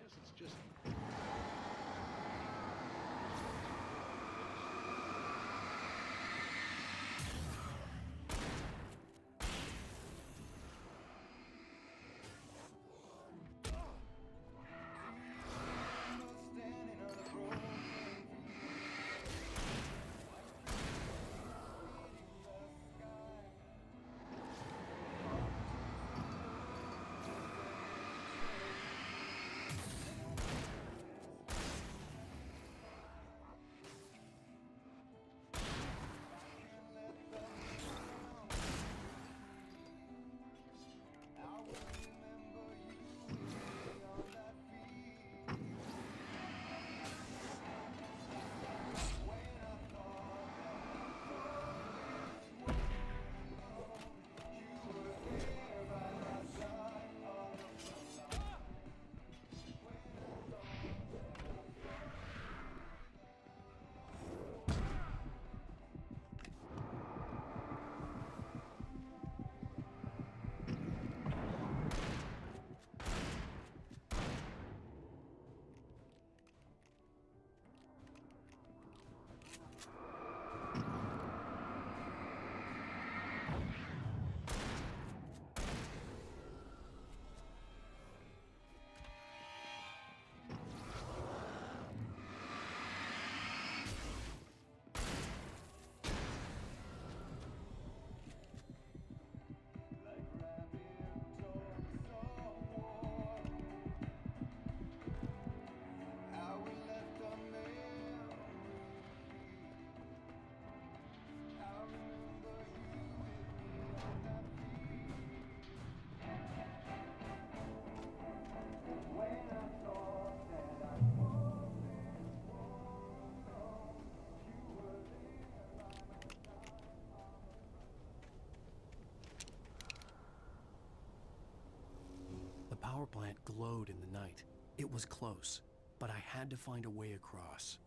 [SPEAKER 16] guess it's just...
[SPEAKER 1] The power plant glowed in the night. It was close, but I had to find a way across.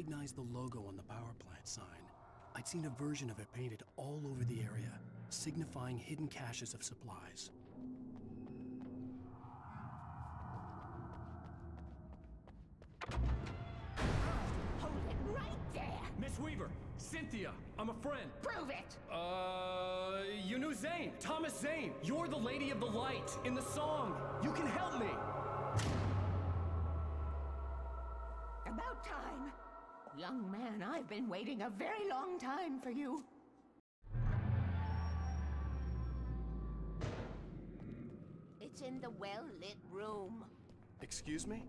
[SPEAKER 1] recognized the logo on the power plant sign. I'd seen a version of it painted all over the area, signifying hidden caches of supplies.
[SPEAKER 4] Hold it right there!
[SPEAKER 9] Miss Weaver, Cynthia, I'm a friend.
[SPEAKER 4] Prove it!
[SPEAKER 9] You knew Zane, Thomas Zane. You're the Lady of the Light in the song. You can help me.
[SPEAKER 4] About time. Young man, I've been waiting a very long time for you. It's in the well-lit room.
[SPEAKER 1] Excuse me?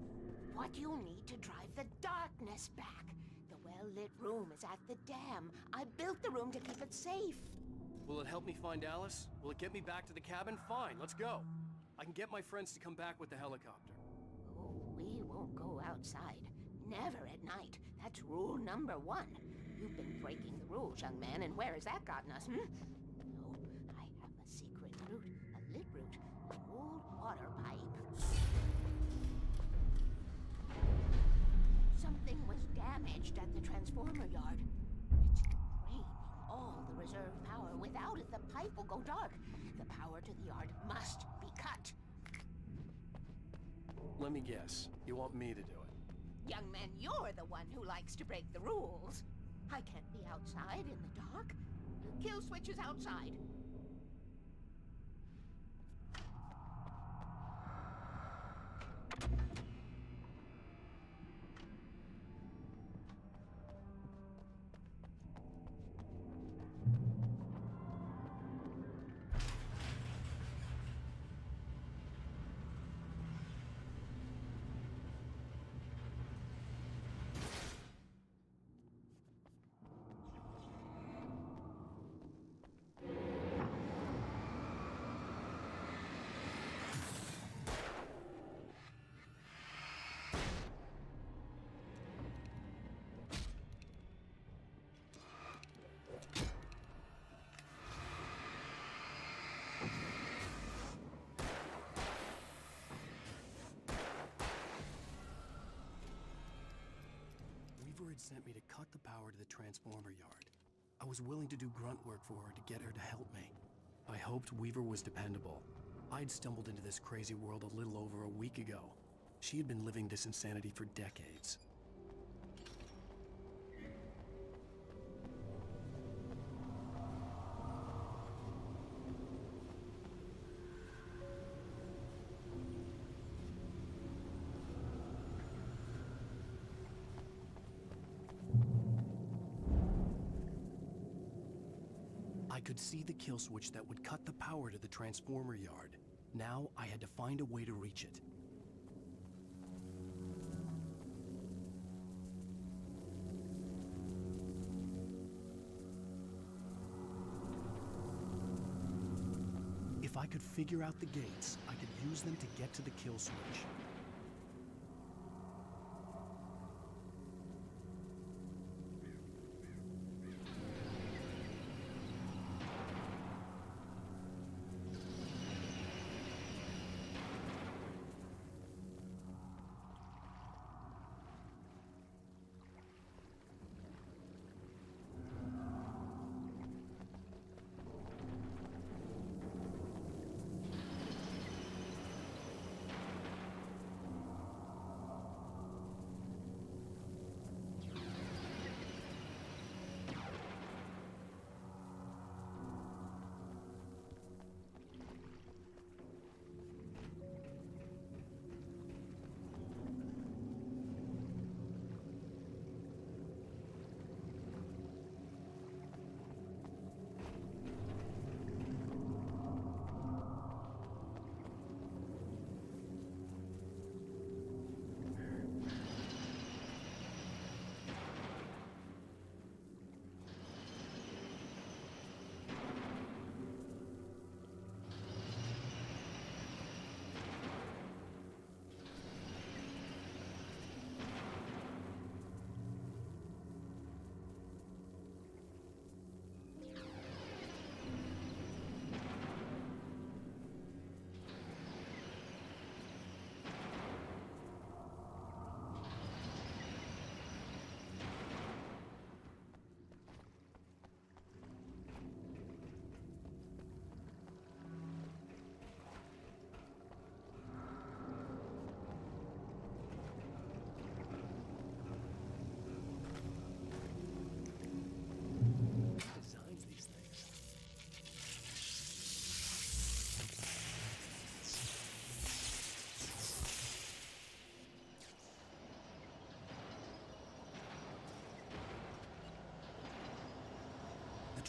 [SPEAKER 4] What you need to drive the darkness back. The well-lit room is at the dam. I built the room to keep it safe.
[SPEAKER 12] Will it help me find Alice? Will it get me back to the cabin? Fine, let's go. I can get my friends to come back with the helicopter.
[SPEAKER 4] Oh, we won't go outside. Never at night. That's rule number 1. You've been breaking the rules, young man, and where has that gotten us, No, I have a secret route. A lit route. An old water pipe. Something was damaged at the transformer yard. It's draining all the reserve power. Without it, the pipe will go dark. The power to the yard must be cut.
[SPEAKER 1] Let me guess. You want me to do it?
[SPEAKER 4] Young man, you're the one who likes to break the rules. I can't be outside in the dark. The kill switch is outside.
[SPEAKER 1] Had sent me to cut the power to the transformer yard. I was willing to do grunt work for her to get her to help me. I hoped Weaver was dependable. I'd stumbled into this crazy world a little over a week ago. She had been living this insanity for decades. I could see the kill switch that would cut the power to the transformer yard. Now I had to find a way to reach it. If I could figure out the gates, I could use them to get to the kill switch.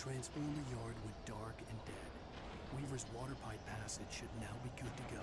[SPEAKER 1] Transformer Yard went dark and dead. Weaver's water pipe passage should now be good to go.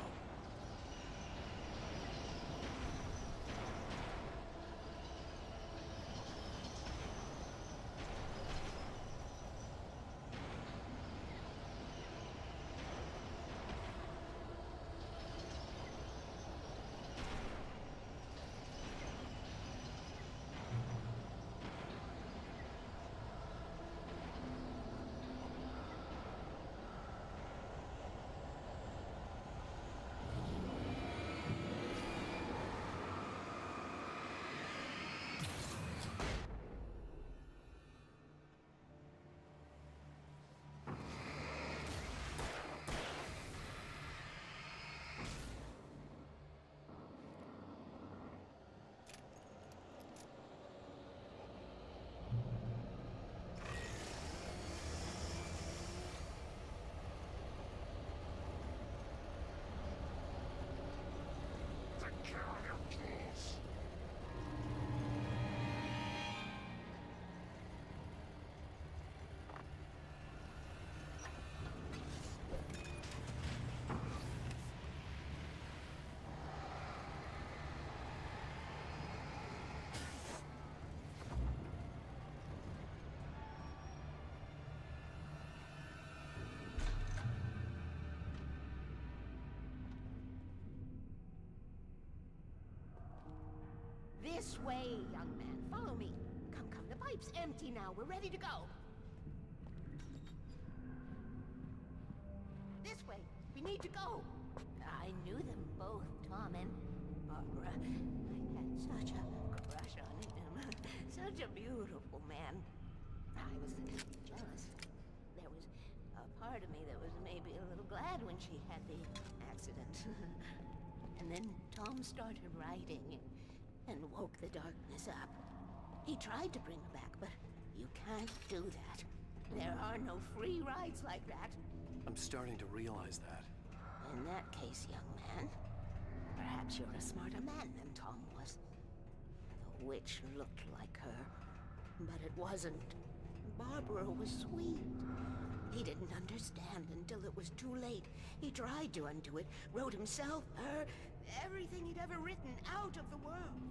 [SPEAKER 4] This way, young man. Follow me. Come, come. The pipe's empty now. We're ready to go. This way. We need to go. I knew them both, Tom and Barbara. I had such a crush on him. Such a beautiful man. I was jealous. There was a part of me that was maybe a little glad when she had the accident. And then Tom started writing and woke the darkness up. He tried to bring her back, but you can't do that. There are no free rides like that.
[SPEAKER 1] I'm starting to realize that.
[SPEAKER 4] In that case, young man, perhaps you're a smarter man than Tom was. The witch looked like her, but it wasn't. Barbara was sweet. He didn't understand until it was too late. He tried to undo it, wrote himself, her, everything he'd ever written out of the world.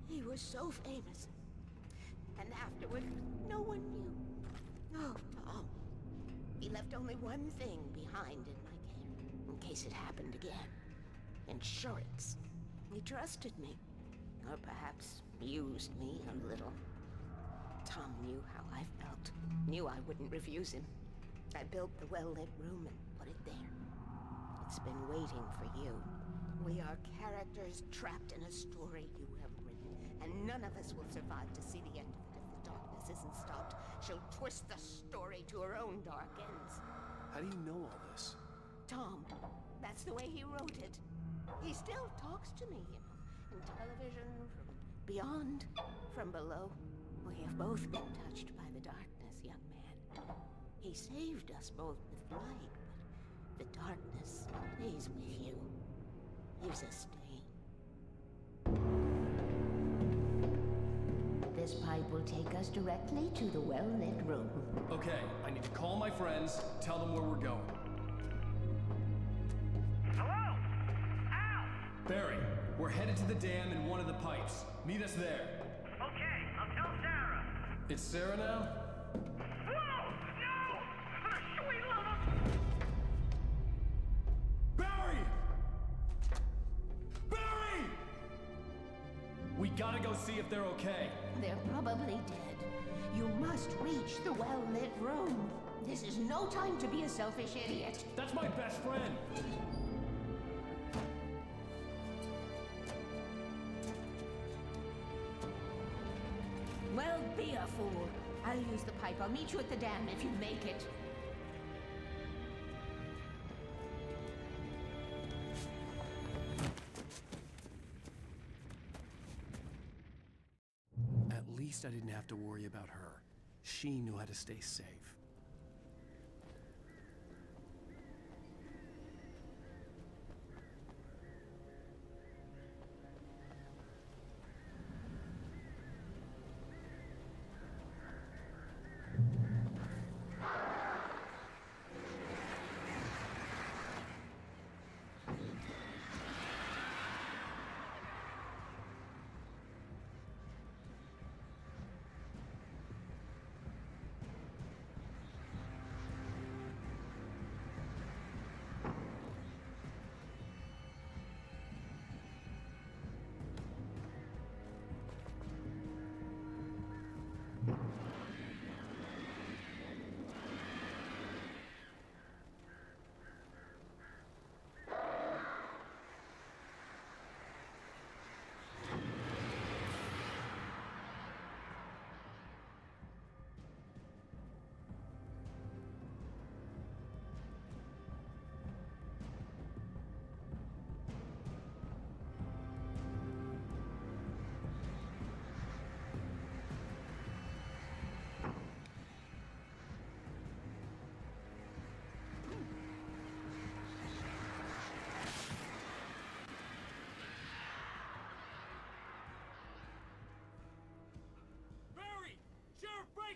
[SPEAKER 4] He was so famous. And afterward, no one knew. Oh, Tom. He left only one thing behind in my care, in case it happened again. Insurance. He trusted me. Or perhaps used me a little. Tom knew how I felt. Knew I wouldn't refuse him. I built the well-lit room and put it there. It's been waiting for you. We are characters trapped in a story you have written, and none of us will survive to see the end of it if the darkness isn't stopped. She'll twist the story to her own dark ends.
[SPEAKER 1] How do you know all this?
[SPEAKER 4] Tom, that's the way he wrote it. He still talks to me, in television, from beyond, from below. We have both been touched by the darkness, young man. He saved us both with light, but the darkness stays with you. Leaves a stain. This pipe will take us directly to the well-lit room.
[SPEAKER 9] Okay, I need to call my friends, tell them where we're going.
[SPEAKER 10] Hello? Al!
[SPEAKER 9] Barry, we're headed to the dam in one of the pipes. Meet us there.
[SPEAKER 10] Okay, I'll tell Sarah.
[SPEAKER 9] It's Sarah now?
[SPEAKER 10] Whoa! No! For the sweet love of...
[SPEAKER 9] Barry! Barry! We gotta go see if they're okay.
[SPEAKER 4] They're probably dead. You must reach the well-lit room. This is no time to be a selfish idiot.
[SPEAKER 9] That's my best friend.
[SPEAKER 4] Well, be a fool. I'll use the pipe. I'll meet you at the dam if you make it.
[SPEAKER 1] At least I didn't have to worry about her. She knew how to stay safe.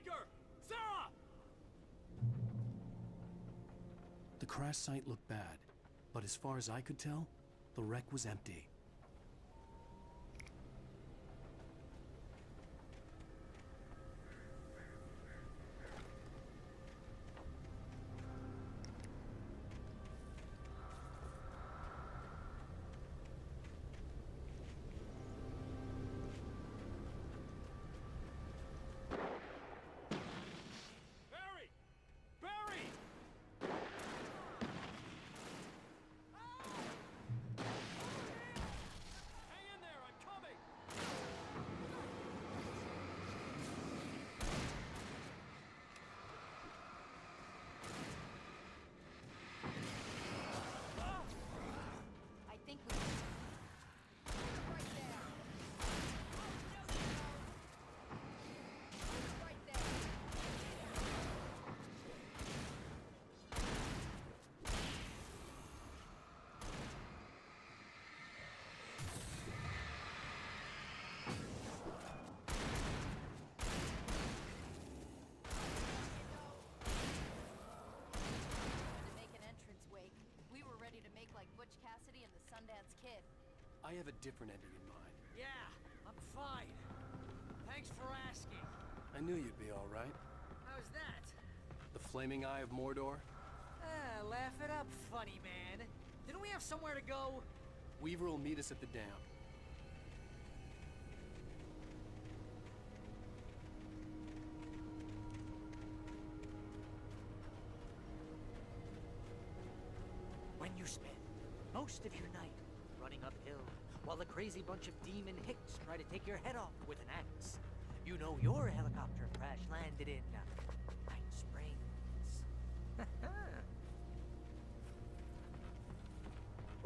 [SPEAKER 8] Baker! Sarah!
[SPEAKER 1] The crash site looked bad, but as far as I could tell, the wreck was empty.
[SPEAKER 8] Barry! Barry! Hang in there, I'm coming!
[SPEAKER 5] I think we... Right there. Right there. To make an entrance wake. We were ready to make like Butch Cassidy and the Sundance Kid.
[SPEAKER 1] I have a different ending in mind.
[SPEAKER 2] Yeah, I'm fine. Thanks for asking.
[SPEAKER 1] I knew you'd be all right.
[SPEAKER 2] How's that?
[SPEAKER 1] The flaming eye of Mordor?
[SPEAKER 2] Laugh it up, funny man. Didn't we have somewhere to go?
[SPEAKER 1] Weaver will meet us at the dam.
[SPEAKER 6] When you spend most of your night running uphill while a crazy bunch of demon hicks try to take your head off with an axe, you know your helicopter crash landed in Night Springs.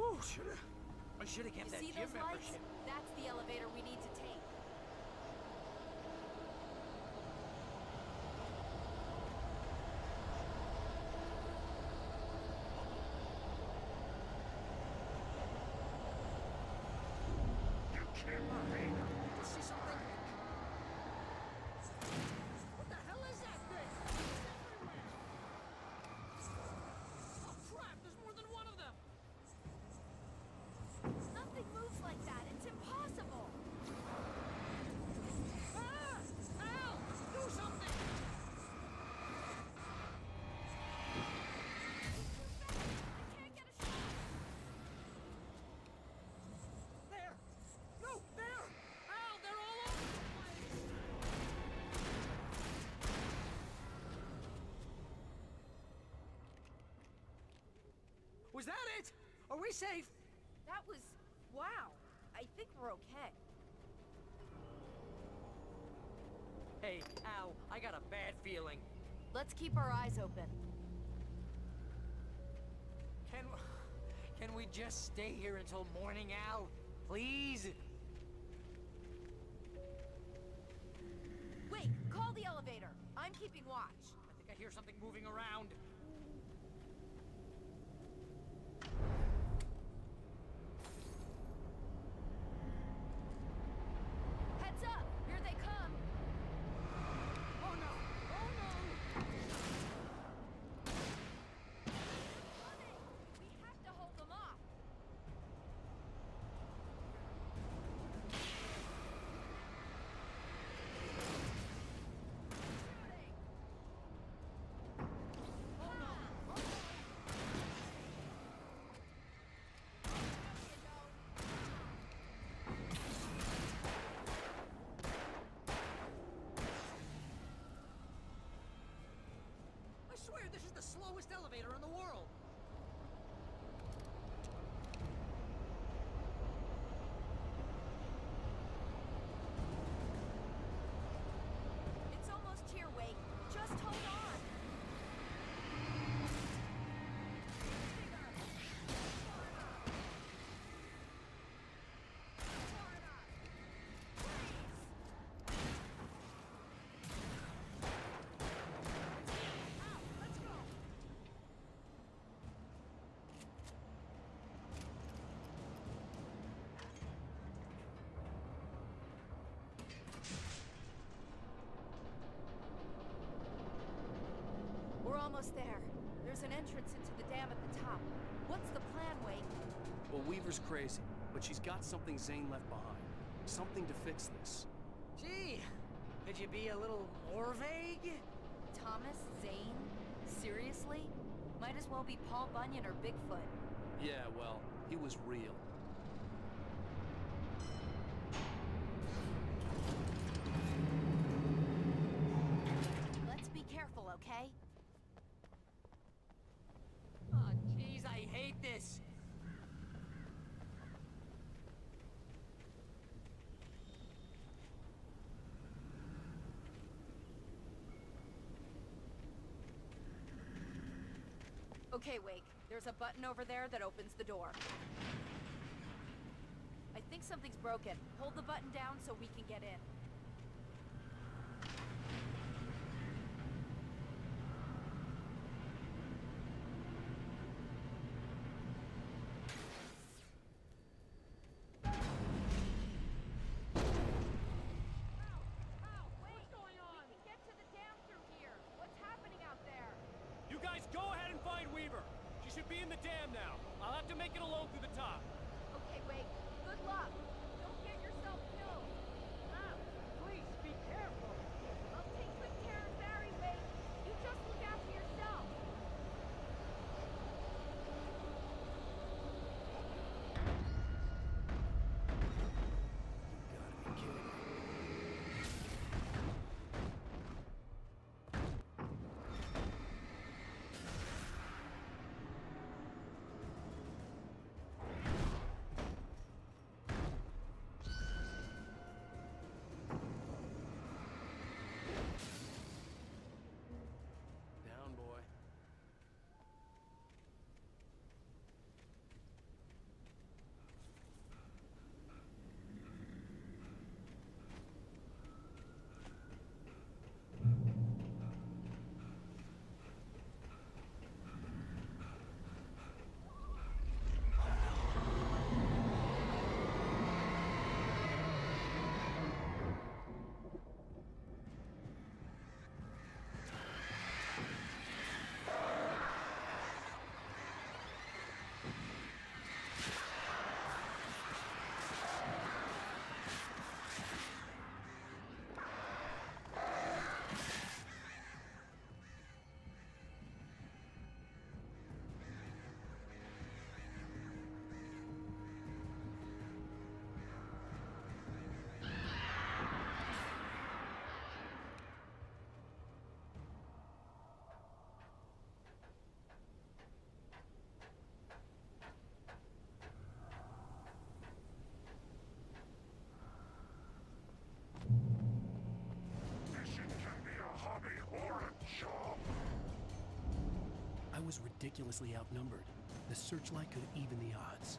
[SPEAKER 6] Ooh, I should have kept
[SPEAKER 5] You
[SPEAKER 6] that
[SPEAKER 5] see
[SPEAKER 6] gym
[SPEAKER 5] those lights?
[SPEAKER 6] membership.
[SPEAKER 5] That's the elevator we need to take.
[SPEAKER 2] You see something? What the hell is that thing? It's everywhere! Oh crap, there's more than one of them!
[SPEAKER 5] Nothing moves like that. It's impossible.
[SPEAKER 2] Ah! Al! Do something!
[SPEAKER 5] I can't get a shot.
[SPEAKER 2] There! No, there! Al, they're all over the place! Was that it? Are we safe?
[SPEAKER 5] That was... wow. I think we're okay.
[SPEAKER 6] Hey, Al, I got a bad feeling.
[SPEAKER 5] Let's keep our eyes open.
[SPEAKER 6] Can we just stay here until morning, Al? Please?
[SPEAKER 5] Wait, call the elevator. I'm keeping watch.
[SPEAKER 6] I think I hear something moving around.
[SPEAKER 5] Heads up! Here they come!
[SPEAKER 2] Oh no! Oh no!
[SPEAKER 5] Coming! We have to hold them off! Shooting!
[SPEAKER 2] Oh no! Oh no! I swear this is the slowest elevator in the world!
[SPEAKER 5] It's almost here, Wake. Just hold on! almost there. There's an entrance into the dam at the top. What's the plan, Wake?
[SPEAKER 12] Well, Weaver's crazy, but she's got something Zane left behind. Something to fix this.
[SPEAKER 6] Gee, could you be a little more vague?
[SPEAKER 5] Thomas Zane? Seriously? Might as well be Paul Bunyan or Bigfoot.
[SPEAKER 12] Yeah, well, he was real.
[SPEAKER 5] Let's be careful, okay?
[SPEAKER 6] Oh, jeez, I hate this.
[SPEAKER 5] Okay, Wake. There's a button over there that opens the door. I think something's broken. Hold the button down so we can get in.
[SPEAKER 9] You guys go ahead and find Weaver. She should be in the dam now. I'll have to make it alone through the top.
[SPEAKER 5] Okay, Wake. Good luck. Don't get yourself killed.
[SPEAKER 2] Please, be careful.
[SPEAKER 5] I'll take good care of Barry, Wake. You just look after yourself.
[SPEAKER 12] Gotta be kidding me. Down, boy. I was ridiculously outnumbered. The searchlight could even the odds.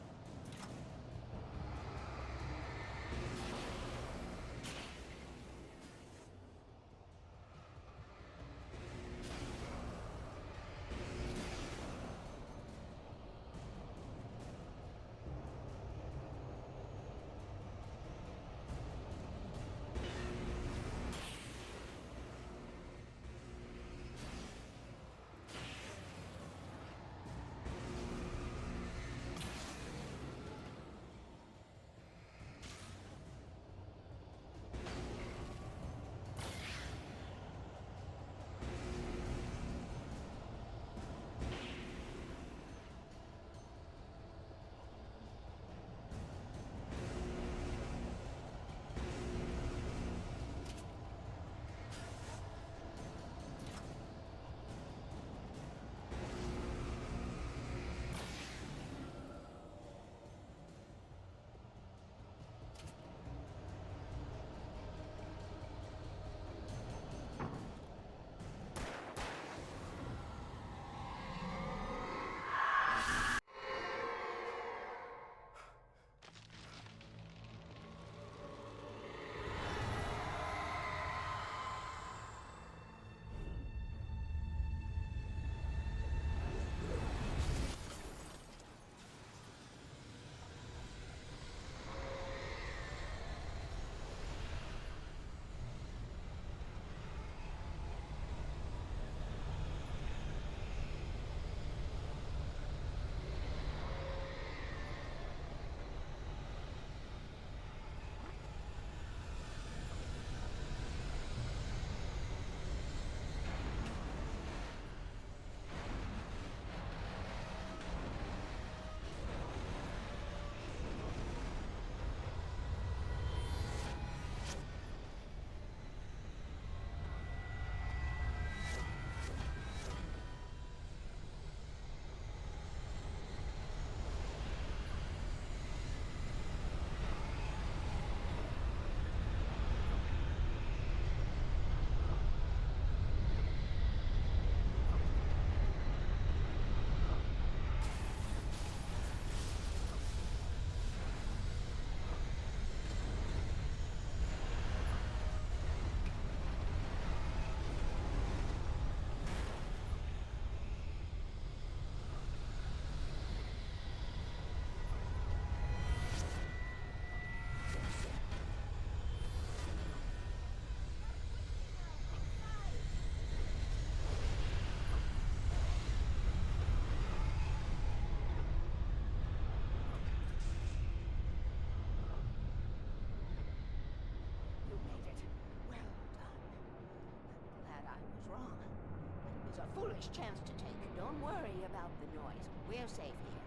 [SPEAKER 4] last chance to take. Don't worry about the noise. We're safe here.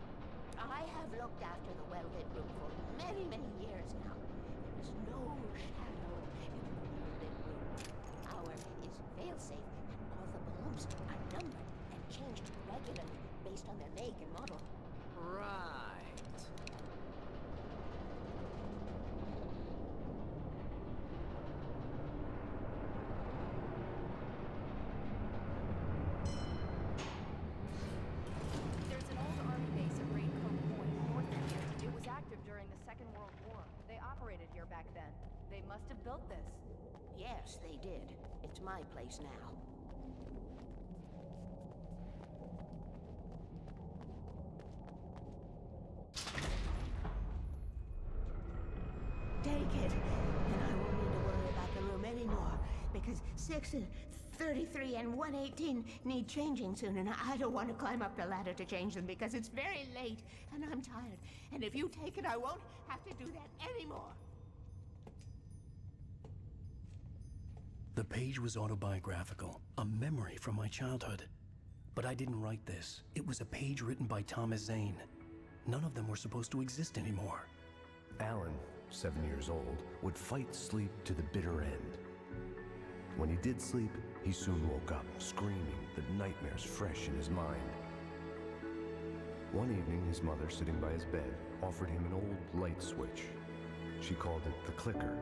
[SPEAKER 4] I have looked after the well-lit room for many, many years now. There is no shadow in the well-lit room. Ours is fail-safe, and all the bulbs are numbered and changed regularly based on their make and model.
[SPEAKER 6] Right.
[SPEAKER 3] There's an old army base at Raincoat Point, north of here. It was active during the Second World War. They operated here back then. They must have built this.
[SPEAKER 4] Yes, they did. It's my place now. Take it, and I won't need to worry about the room anymore, because 6 and 33 and 118 need changing soon, and I don't want to climb up the ladder to change them because it's very late, and I'm tired. And if you take it, I won't have to do that anymore.
[SPEAKER 1] The page was autobiographical, a memory from my childhood. But I didn't write this. It was a page written by Thomas Zane. None of them were supposed to exist anymore.
[SPEAKER 13] Alan, 7 years old, would fight sleep to the bitter end. When he did sleep, he soon woke up, screaming, the nightmares fresh in his mind. One evening, his mother, sitting by his bed, offered him an old light switch. She called it the clicker,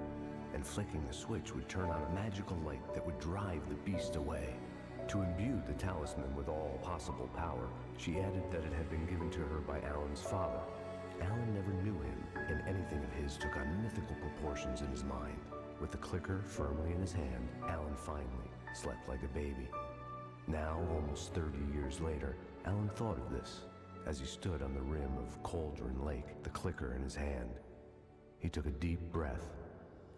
[SPEAKER 13] and flicking the switch would turn on a magical light that would drive the beast away. To imbue the talisman with all possible power, she added that it had been given to her by Alan's father. Alan never knew him, and anything of his took on mythical proportions in his mind. With the clicker firmly in his hand, Alan finally slept like a baby. Now, almost 30 years later, Alan thought of this as he stood on the rim of Cauldron Lake, the clicker in his hand. He took a deep breath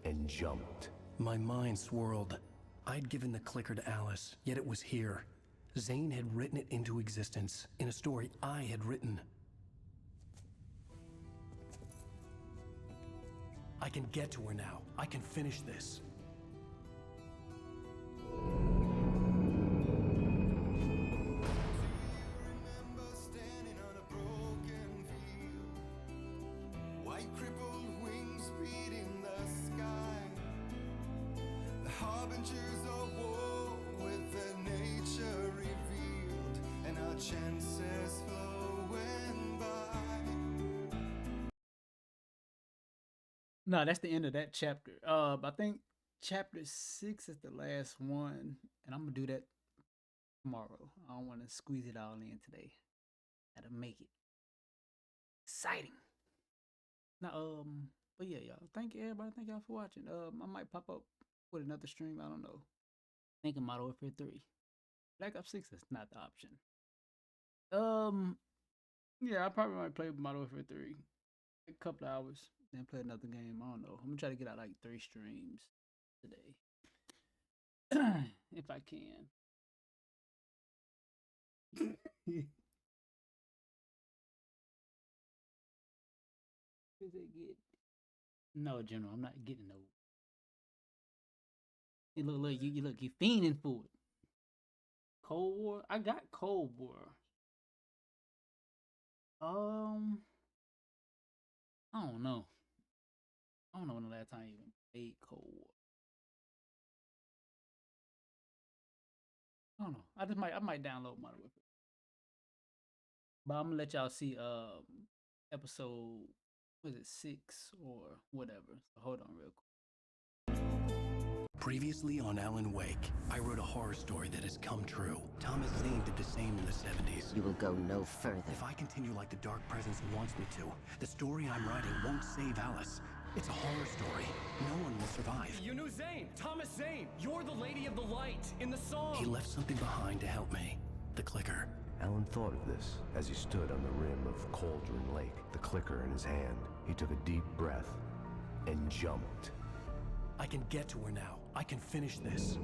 [SPEAKER 13] and jumped.
[SPEAKER 1] My mind swirled. I'd given the clicker to Alice, yet it was here. Zane had written it into existence in a story I had written. I can get to her now. I can finish this.
[SPEAKER 20] Standing on a broken field, white crippled wings beating the sky, the harbingers of war with their nature revealed, and our chances flowing by.
[SPEAKER 11] No, that's the end of that chapter. I think chapter 6 is the last one, and I'm gonna do that tomorrow. I don't want to squeeze it all in today. Gotta make it exciting. Now, but yeah, y'all. Thank you, everybody. Thank y'all for watching. I might pop up with another stream. I don't know. Think of Modern Warfare 3. Black Ops 6 is not the option. Yeah, I probably might play Modern Warfare 3 a couple of hours, then play another game. I don't know. I'm gonna try to get out like 3 streams today, if I can. No, General, I'm not getting no. You look, you fiending for it. Cold War? I got Cold War. I don't know. I don't know when the last time I even played Cold War. I don't know. I might download Modern Warfare. But I'm gonna let y'all see episode, was it 6 or whatever. So hold on real quick.
[SPEAKER 1] Previously on Alan Wake, I wrote a horror story that has come true. Thomas Zane did the same in the 70s.
[SPEAKER 18] You will go no further.
[SPEAKER 1] If I continue like the Dark Presence wants me to, the story I'm writing won't save Alice. It's a horror story. No one will survive.
[SPEAKER 9] You knew Zane, Thomas Zane. You're the Lady of the Light in the song.
[SPEAKER 1] He left something behind to help me. The clicker.
[SPEAKER 13] Alan thought of this as he stood on the rim of Cauldron Lake, the clicker in his hand. He took a deep breath and jumped.
[SPEAKER 1] I can get to her now. I can finish this.